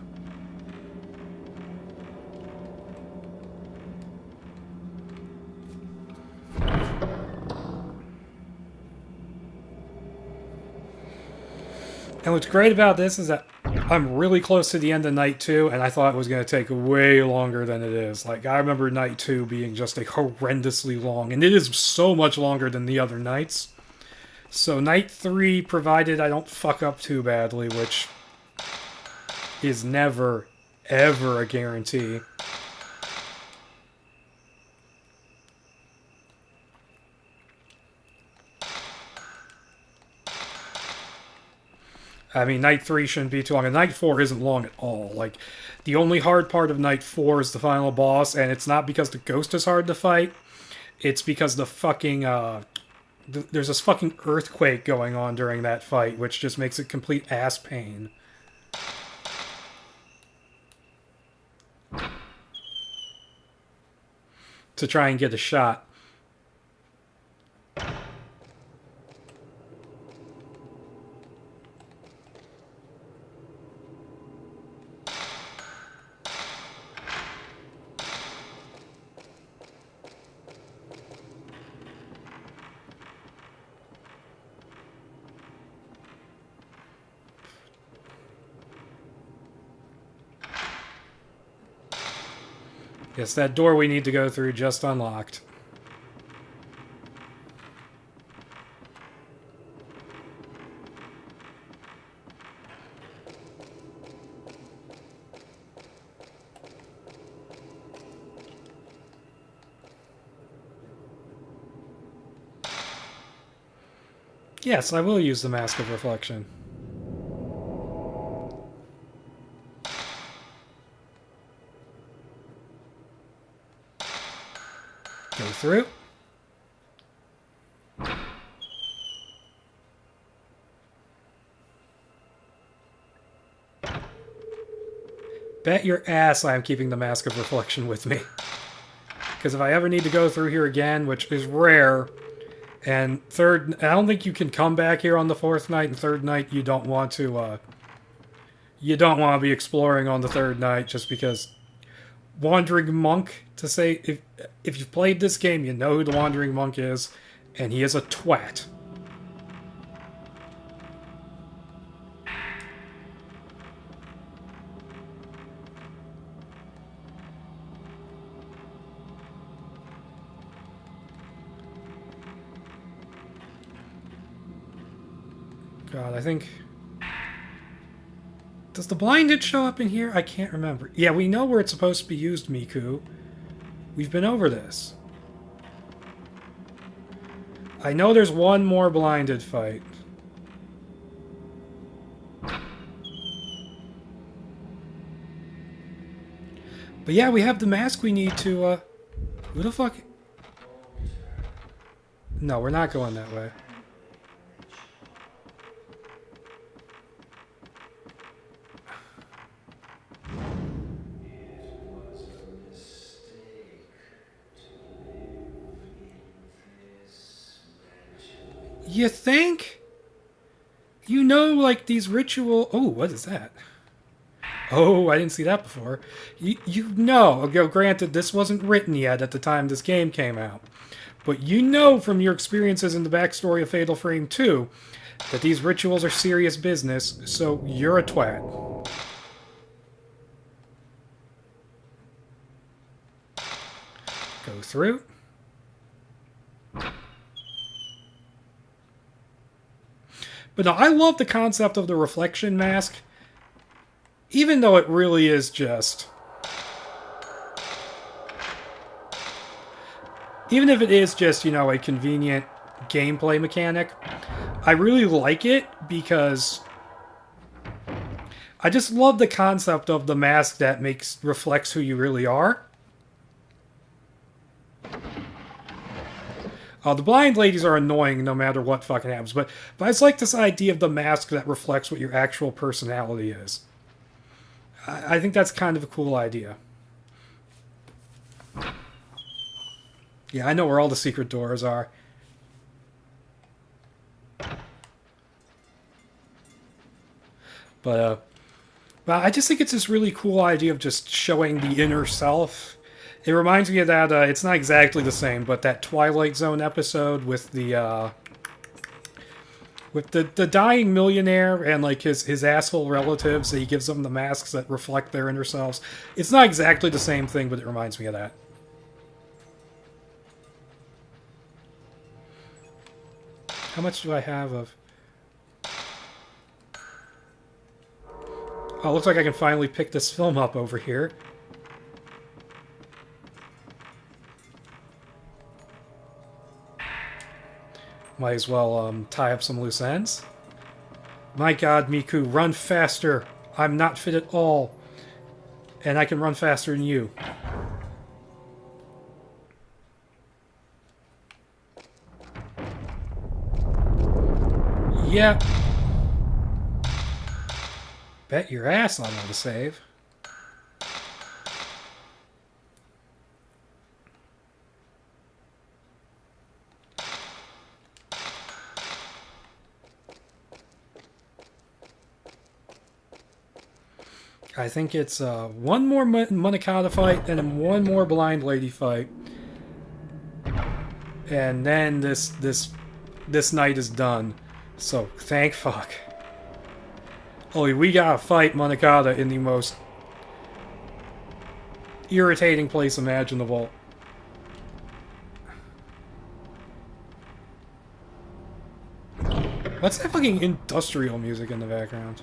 And what's great about this is that I'm really close to the end of Night 2, and I thought it was going to take way longer than it is. Like, I remember Night 2 being just like horrendously long, and it is so much longer than the other nights. So Night 3, provided I don't fuck up too badly, which is never, ever a guarantee. I mean, Night 3 shouldn't be too long, and Night 4 isn't long at all. Like, the only hard part of Night 4 is the final boss, and it's not because the ghost is hard to fight. It's because the fucking, there's this fucking earthquake going on during that fight, which just makes it complete ass pain. To try and get a shot. Yes, that door we need to go through just unlocked. Yes, I will use the Mask of Reflection. Go through. Bet your ass I am keeping the Mask of Reflection with me. Because if I ever need to go through here again, which is rare, and I don't think you can come back here on the 4th night, and 3rd night you don't want to be exploring on the 3rd night just because Wandering Monk, to say, if you've played this game, you know who the Wandering Monk is, and he is a twat. God, I think... Does the blinded show up in here? I can't remember. Yeah, we know where it's supposed to be used, Miku. We've been over this. I know there's one more blinded fight. But yeah, we have the mask we need to, Who the fuck... No, we're not going that way. You think? You know, like, these ritual... Oh, what is that? Oh, I didn't see that before. You know, granted, this wasn't written yet at the time this game came out. But you know from your experiences in the backstory of Fatal Frame 2 that these rituals are serious business, so you're a twat. Go through. But no, I love the concept of the reflection mask, even though it really is just... Even if it is just, you know, a convenient gameplay mechanic, I really like it because I just love the concept of the mask that reflects who you really are. The blind ladies are annoying no matter what fucking happens, but I just like this idea of the mask that reflects what your actual personality is. I think that's kind of a cool idea. Yeah, I know where all the secret doors are. But I just think it's this really cool idea of just showing the inner self. It reminds me of that, it's not exactly the same, but that Twilight Zone episode with the dying millionaire and like his asshole relatives, that he gives them the masks that reflect their inner selves. It's not exactly the same thing, but it reminds me of that. How much do I have of... Oh, looks like I can finally pick this film up over here. Might as well tie up some loose ends. My god, Miku, run faster! I'm not fit at all. And I can run faster than you. Yeah. Bet your ass I'll know to save. I think it's one more Monokata fight and then one more blind lady fight. And then this night is done. So, thank fuck. Only we gotta fight Monokata in the most irritating place imaginable. What's that fucking industrial music in the background?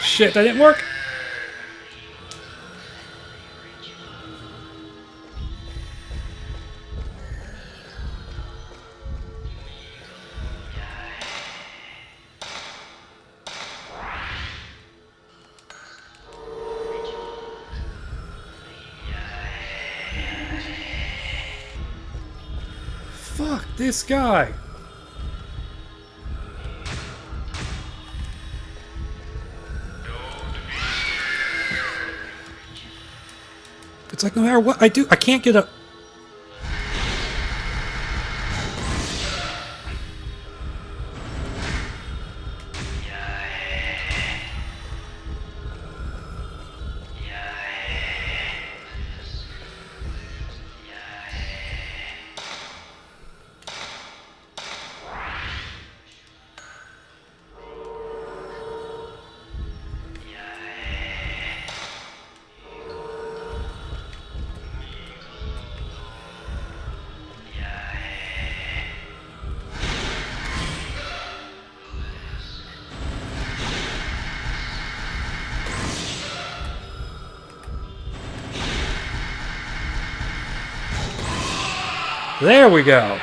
Shit, that didn't work! Fuck this guy! It's like no matter what I do, I can't get up. There we go.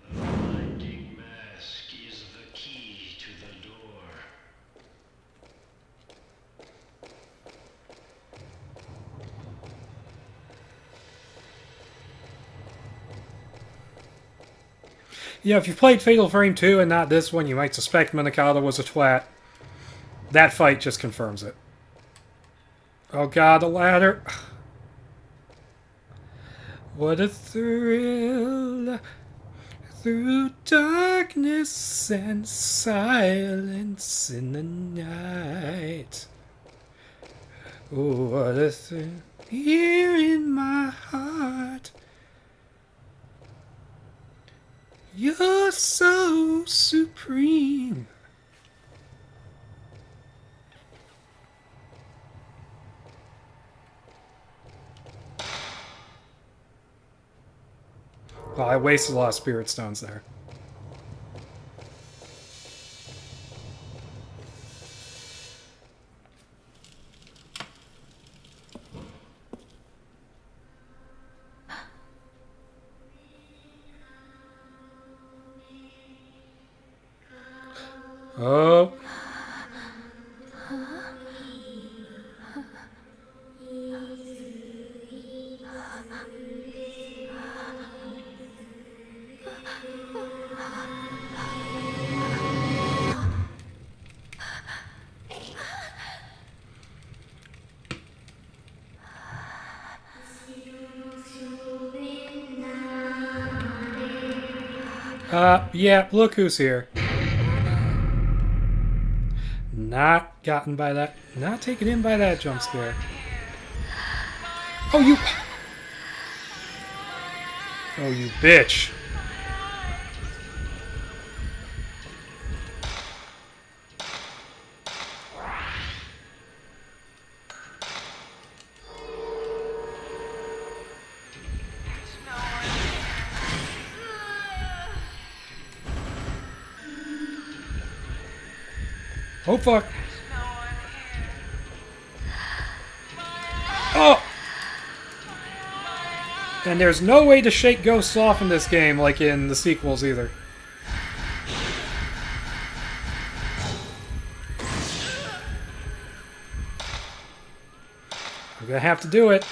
The blinding mask is the key to the door. Yeah, if you played Fatal Frame 2 and not this one, you might suspect Minakata was a twat. That fight just confirms it. Oh god, the ladder. What a thrill through darkness and silence in the night. Oh, what a thrill here in my heart. You're so supreme. Well, I wasted a lot of spirit stones there. Oh. Yeah, look who's here. Not gotten by that. Not taken in by that jump scare. Oh, you. Oh, you bitch. Oh, fuck. Oh! And there's no way to shake ghosts off in this game like in the sequels either. We're gonna have to do it.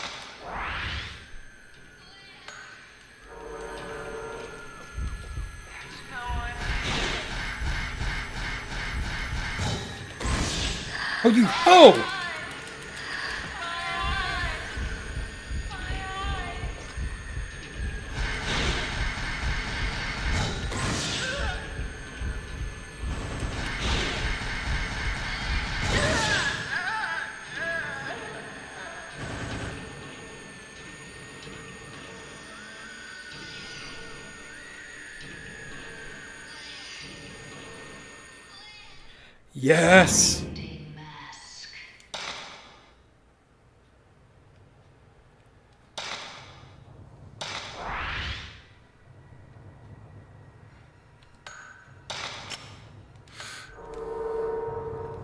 Oh, you ho! Yes!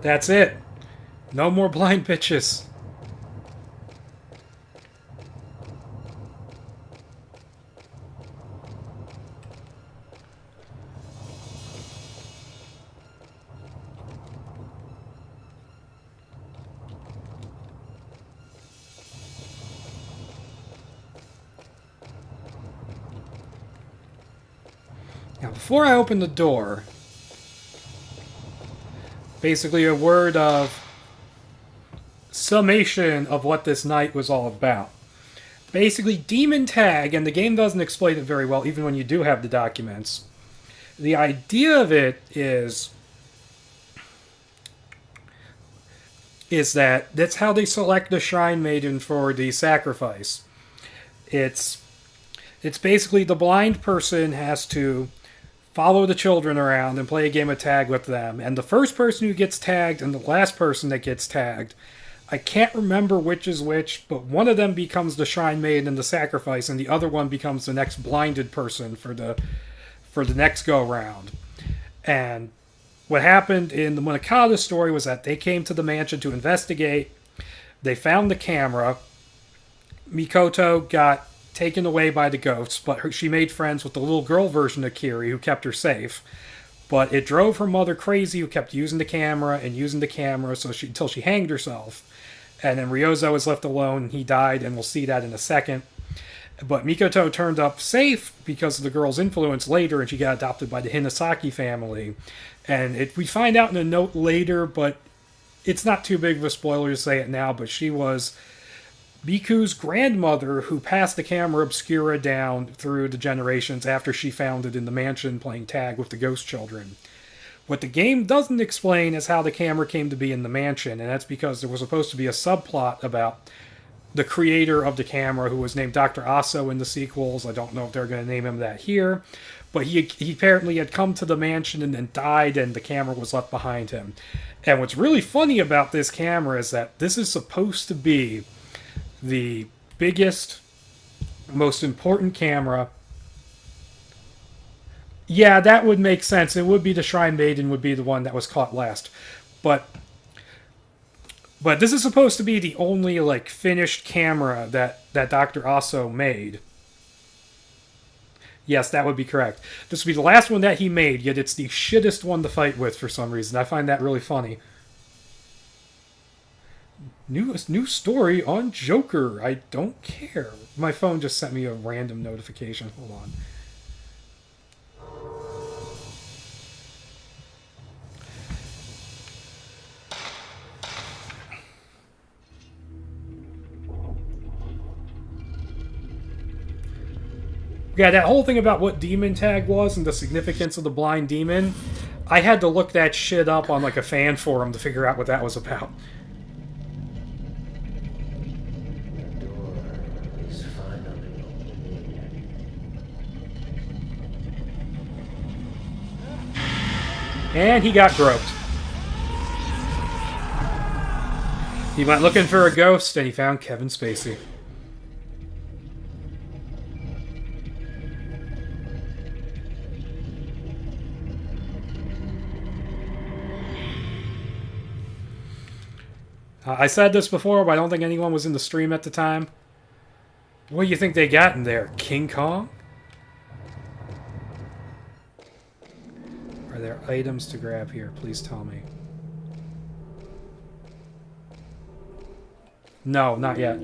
That's it. No more blind bitches. Now, before I open the door, basically a word of summation of what this night was all about. Basically, Demon Tag, and the game doesn't explain it very well, even when you do have the documents. The idea of it is that that's how they select the Shrine Maiden for the sacrifice. It's basically the blind person has to follow the children around and play a game of tag with them. And the first person who gets tagged and the last person that gets tagged, I can't remember which is which, but one of them becomes the Shrine Maiden in the sacrifice, and the other one becomes the next blinded person for the next go-round. And what happened in the Munakata story was that they came to the mansion to investigate. They found the camera. Mikoto got taken away by the ghosts, but she made friends with the little girl version of Kiri who kept her safe. But it drove her mother crazy, who kept using the camera until she hanged herself. And then Ryozo was left alone. He died, and we'll see that in a second. But Mikoto turned up safe because of the girl's influence later, and she got adopted by the Hinasaki family. And we find out in a note later, but it's not too big of a spoiler to say it now, but she was Biku's grandmother who passed the camera obscura down through the generations after she found it in the mansion playing tag with the ghost children. What the game doesn't explain is how the camera came to be in the mansion, and that's because there was supposed to be a subplot about the creator of the camera, who was named Dr. Aso in the sequels. I don't know if they're going to name him that here, but he apparently had come to the mansion and then died, and the camera was left behind him. And what's really funny about this camera is that this is supposed to be the biggest, most important camera. Yeah, that would make sense. It would be the Shrine Maiden would be the one that was caught last. But this is supposed to be the only, like, finished camera that Dr. Aso made. Yes, that would be correct. This would be the last one that he made, yet it's the shittest one to fight with for some reason. I find that really funny. New story on Joker. I don't care. My phone just sent me a random notification. Hold on. Yeah, that whole thing about what demon tag was and the significance of the blind demon, I had to look that shit up on like a fan forum to figure out what that was about. And he got groped. He went looking for a ghost and he found Kevin Spacey. I said this before, but I don't think anyone was in the stream at the time. What do you think they got in there? King Kong? Are there items to grab here? Please tell me. No, not yet.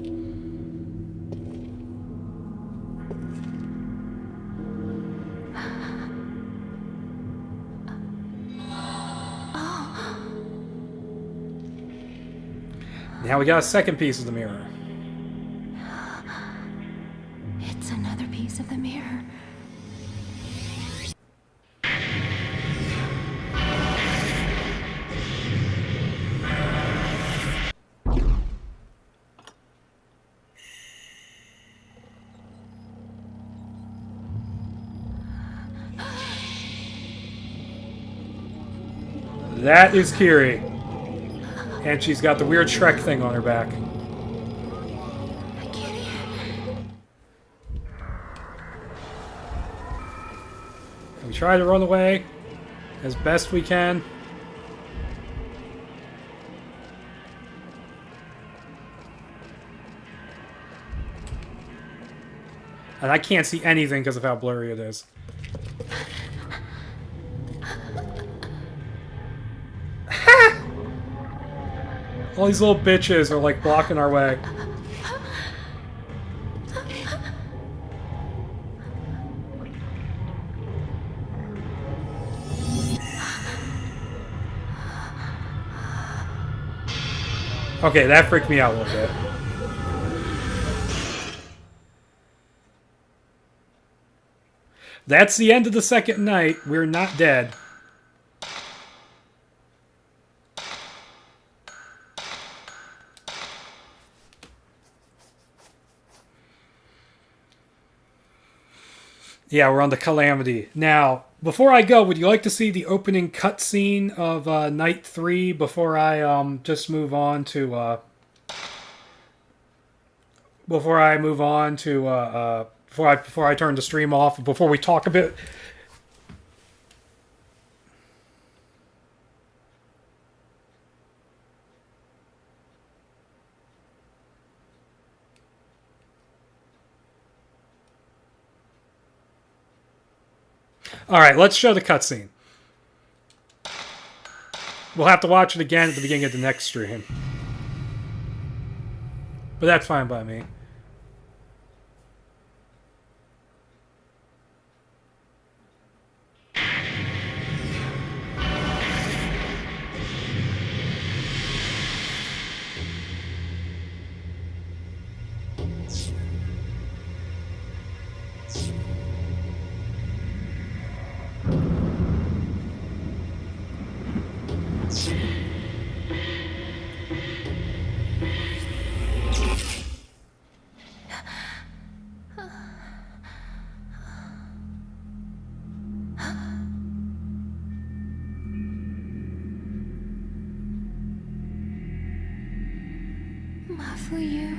Now we got a second piece of the mirror. It's another piece of the mirror. That is Kiri. And she's got the weird Shrek thing on her back. I can't hear. We try to run away as best we can. And I can't see anything because of how blurry it is. All these little bitches are like blocking our way. Okay, that freaked me out a little bit. That's the end of the second night. We're not dead. Yeah, we're on the Calamity. Now, before I go, would you like to see the opening cutscene of Night 3 before I just move on to... before I move on to... before I turn the stream off, before we talk a bit... Alright, let's show the cutscene. We'll have to watch it again at the beginning of the next stream. But that's fine by me. Mafuyu.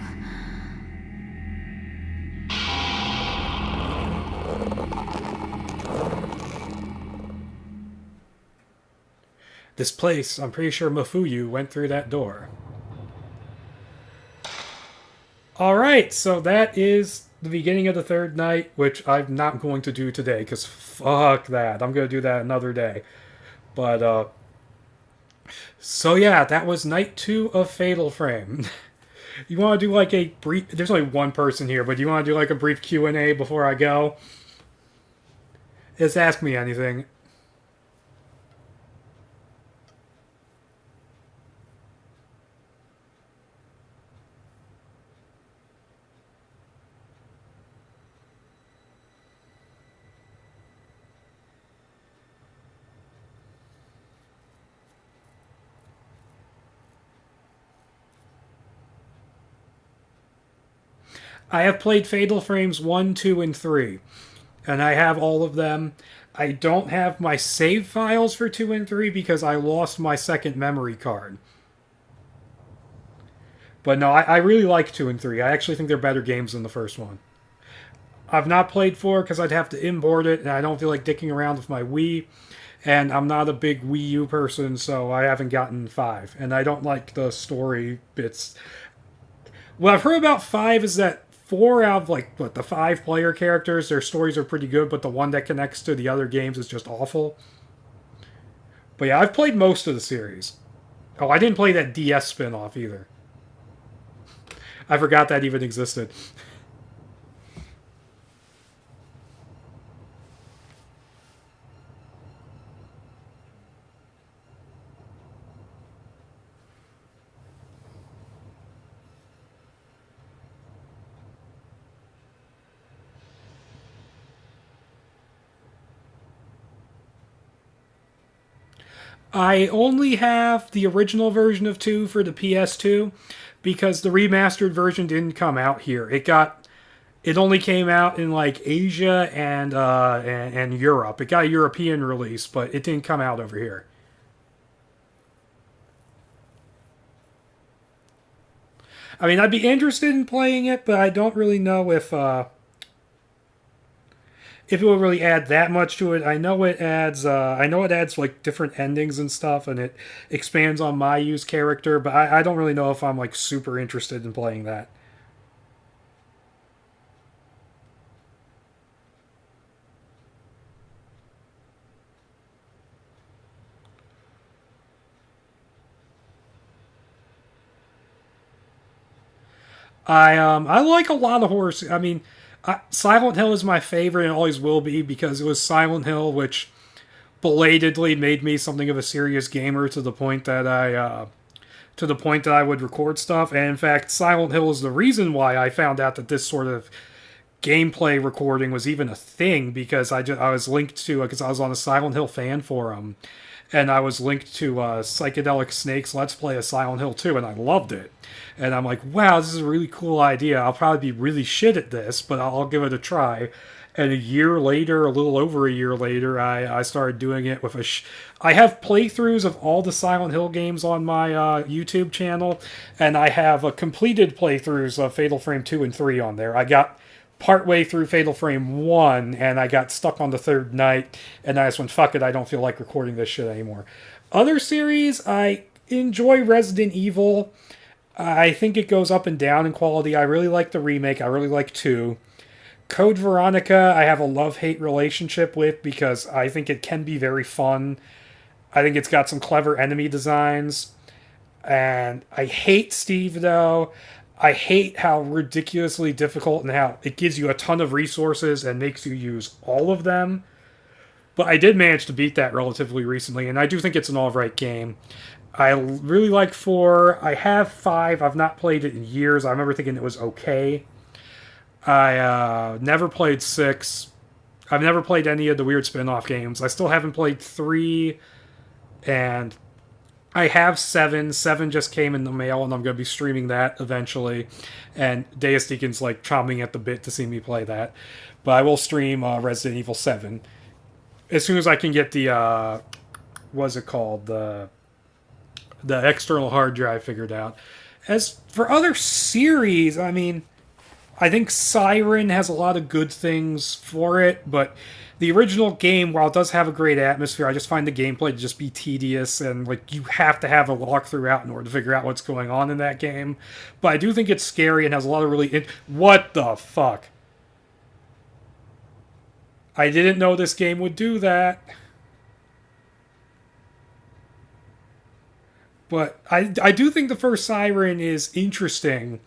This place, I'm pretty sure Mafuyu went through that door. Alright, so that is the beginning of the third night, which I'm not going to do today, because fuck that. I'm going to do that another day. But, so yeah, that was night 2 of Fatal Frame. You want to do like a brief... There's only one person here, but you want to do like a brief Q&A before I go? Just ask me anything. I have played Fatal Frames 1, 2, and 3. And I have all of them. I don't have my save files for 2 and 3 because I lost my second memory card. But no, I really like 2 and 3. I actually think they're better games than the first one. I've not played 4 because I'd have to import it, and I don't feel like dicking around with my Wii. And I'm not a big Wii U person, so I haven't gotten 5. And I don't like the story bits. What I've heard about 5 is that 4 out of, like, what, the 5 player characters, their stories are pretty good, but the one that connects to the other games is just awful. But yeah, I've played most of the series. Oh, I didn't play that DS spin-off either. I forgot that even existed. I only have the original version of 2 for the PS2 because the remastered version didn't come out here. It only came out in like Asia and Europe. It got a European release, but it didn't come out over here. I mean, I'd be interested in playing it, but I don't really know if it will really add that much to it. I know it adds like different endings and stuff, and it expands on Mayu's character, but I don't really know if I'm like super interested in playing that. I like a lot of horror. I mean, Silent Hill is my favorite and always will be because it was Silent Hill which belatedly made me something of a serious gamer to the point that I would record stuff. And in fact, Silent Hill is the reason why I found out that this sort of gameplay recording was even a thing, because I was linked to, because I was on a Silent Hill fan forum, and I was linked to Psychedelic Snake's Let's Play of Silent Hill 2, and I loved it. And I'm like, wow, this is a really cool idea. I'll probably be really shit at this, but I'll give it a try. And a year later, a little over a year later, I started doing it with I have playthroughs of all the Silent Hill games on my YouTube channel, and I have completed playthroughs of Fatal Frame 2 and 3 on there. I got partway through Fatal Frame 1, and I got stuck on the third night, and I just went, fuck it, I don't feel like recording this shit anymore. Other series, I enjoy Resident Evil. I think it goes up and down in quality. I really like the remake. I really like 2. Code Veronica, I have a love-hate relationship with because I think it can be very fun. I think it's got some clever enemy designs. And I hate Steve, though. I hate how ridiculously difficult and how it gives you a ton of resources and makes you use all of them. But I did manage to beat that relatively recently, and I do think it's an alright game. I really like 4. I have 5. I've not played it in years. I remember thinking it was okay. I never played 6. I've never played any of the weird spin-off games. I still haven't played 3. And I have 7. 7 just came in the mail, and I'm going to be streaming that eventually. And Deus Deacon's like chomping at the bit to see me play that. But I will stream Resident Evil 7. As soon as I can get the, what's it called? The external hard drive figured out. As for other series, I mean, I think Siren has a lot of good things for it, but the original game, while it does have a great atmosphere, I just find the gameplay to just be tedious, and like you have to have a walkthrough out in order to figure out what's going on in that game. But I do think it's scary and has a lot of really... What the fuck? I didn't know this game would do that. But I do think the first Siren is interesting,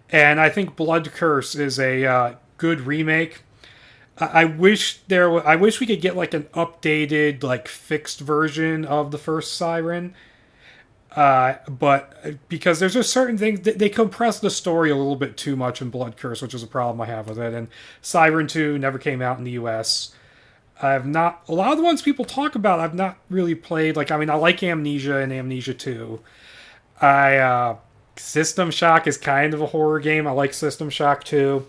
and I think Blood Curse is a good remake. I wish I wish we could get like an updated, like fixed version of the first Siren. But because there's just certain things they compress the story a little bit too much in Blood Curse, which is a problem I have with it. And Siren 2 never came out in the US. I've not... A lot of the ones people talk about, I've not really played. Like, I mean, I like Amnesia and Amnesia 2. System Shock is kind of a horror game. I like System Shock 2.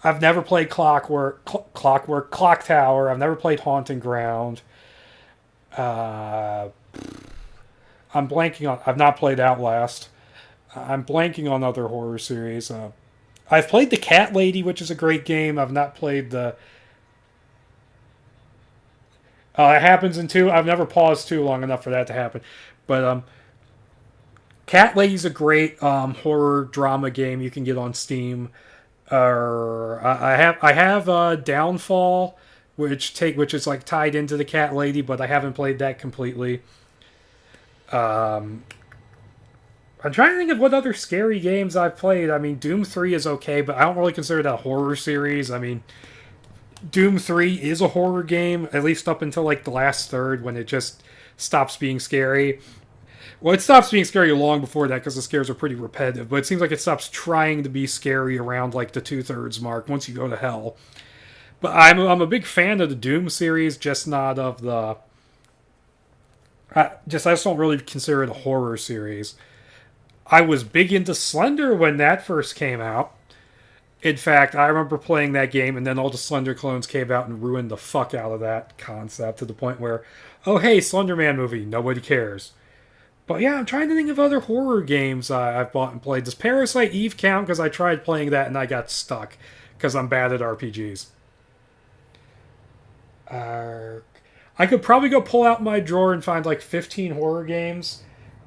I've never played Clock Tower. I've never played Haunting Ground. I'm blanking on... I've not played Outlast. I'm blanking on other horror series. I've played The Cat Lady, which is a great game. I've not played the... it happens in 2. I've never paused 2 long enough for that to happen. But Cat Lady's a great horror drama game you can get on Steam. I have Downfall, which is like tied into the Cat Lady, but I haven't played that completely. I'm trying to think of what other scary games I've played. I mean, Doom 3 is okay, but I don't really consider that a horror series. I mean, Doom 3 is a horror game, at least up until like the last third, when it just stops being scary. Well, it stops being scary long before that because the scares are pretty repetitive, but it seems like it stops trying to be scary around like the 2/3 mark once you go to hell. But I'm a big fan of the Doom series, just not of the... I just don't really consider it a horror series. I was big into Slender when that first came out. In fact, I remember playing that game, and then all the Slender clones came out and ruined the fuck out of that concept to the point where, oh hey, Slender Man movie, nobody cares. But yeah, I'm trying to think of other horror games I've bought and played. Does Parasite Eve count? Because I tried playing that and I got stuck because I'm bad at RPGs. I could probably go pull out my drawer and find like 15 horror games,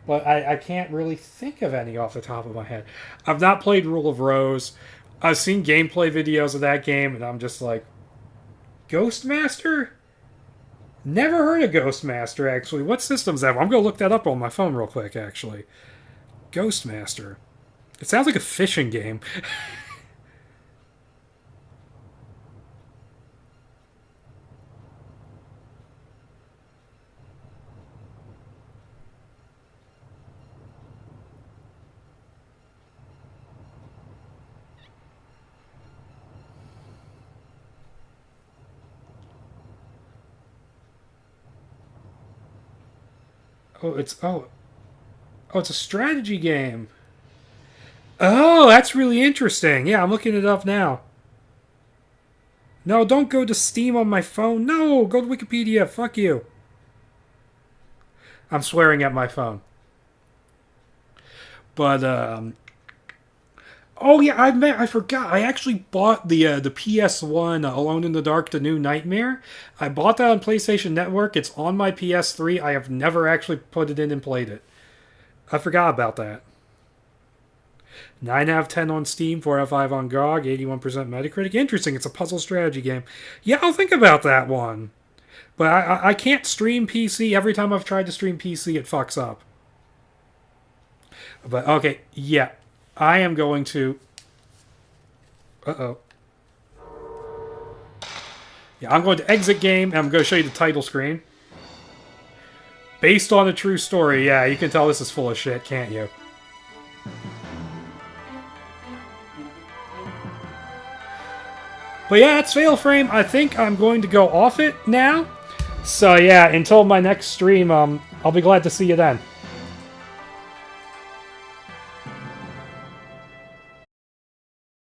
but I can't really think of any off the top of my head. I've not played Rule of Rose. I've seen gameplay videos of that game, and I'm just like, Ghostmaster? Never heard of Ghostmaster, actually. What system's that? I'm going to look that up on my phone real quick, actually. Ghostmaster. It sounds like a fishing game. It's a strategy game. Oh, that's really interesting. Yeah, I'm looking it up now. No, don't go to Steam on my phone. No, go to Wikipedia. Fuck you. I'm swearing at my phone. But oh yeah, I forgot. I actually bought the PS1 Alone in the Dark: The New Nightmare. I bought that on PlayStation Network. It's on my PS3. I have never actually put it in and played it. I forgot about that. 9 out of 10 on Steam, 4 out of 5 on GOG, 81% Metacritic. Interesting. It's a puzzle strategy game. Yeah, I'll think about that one. But I can't stream PC. Every time I've tried to stream PC, it fucks up. But okay, yeah. I am going to... Uh-oh. Yeah, I'm going to exit game, and I'm going to show you the title screen. Based on a true story. Yeah, you can tell this is full of shit, can't you? But yeah, it's Fatal Frame. I think I'm going to go off it now. So yeah, until my next stream, I'll be glad to see you then.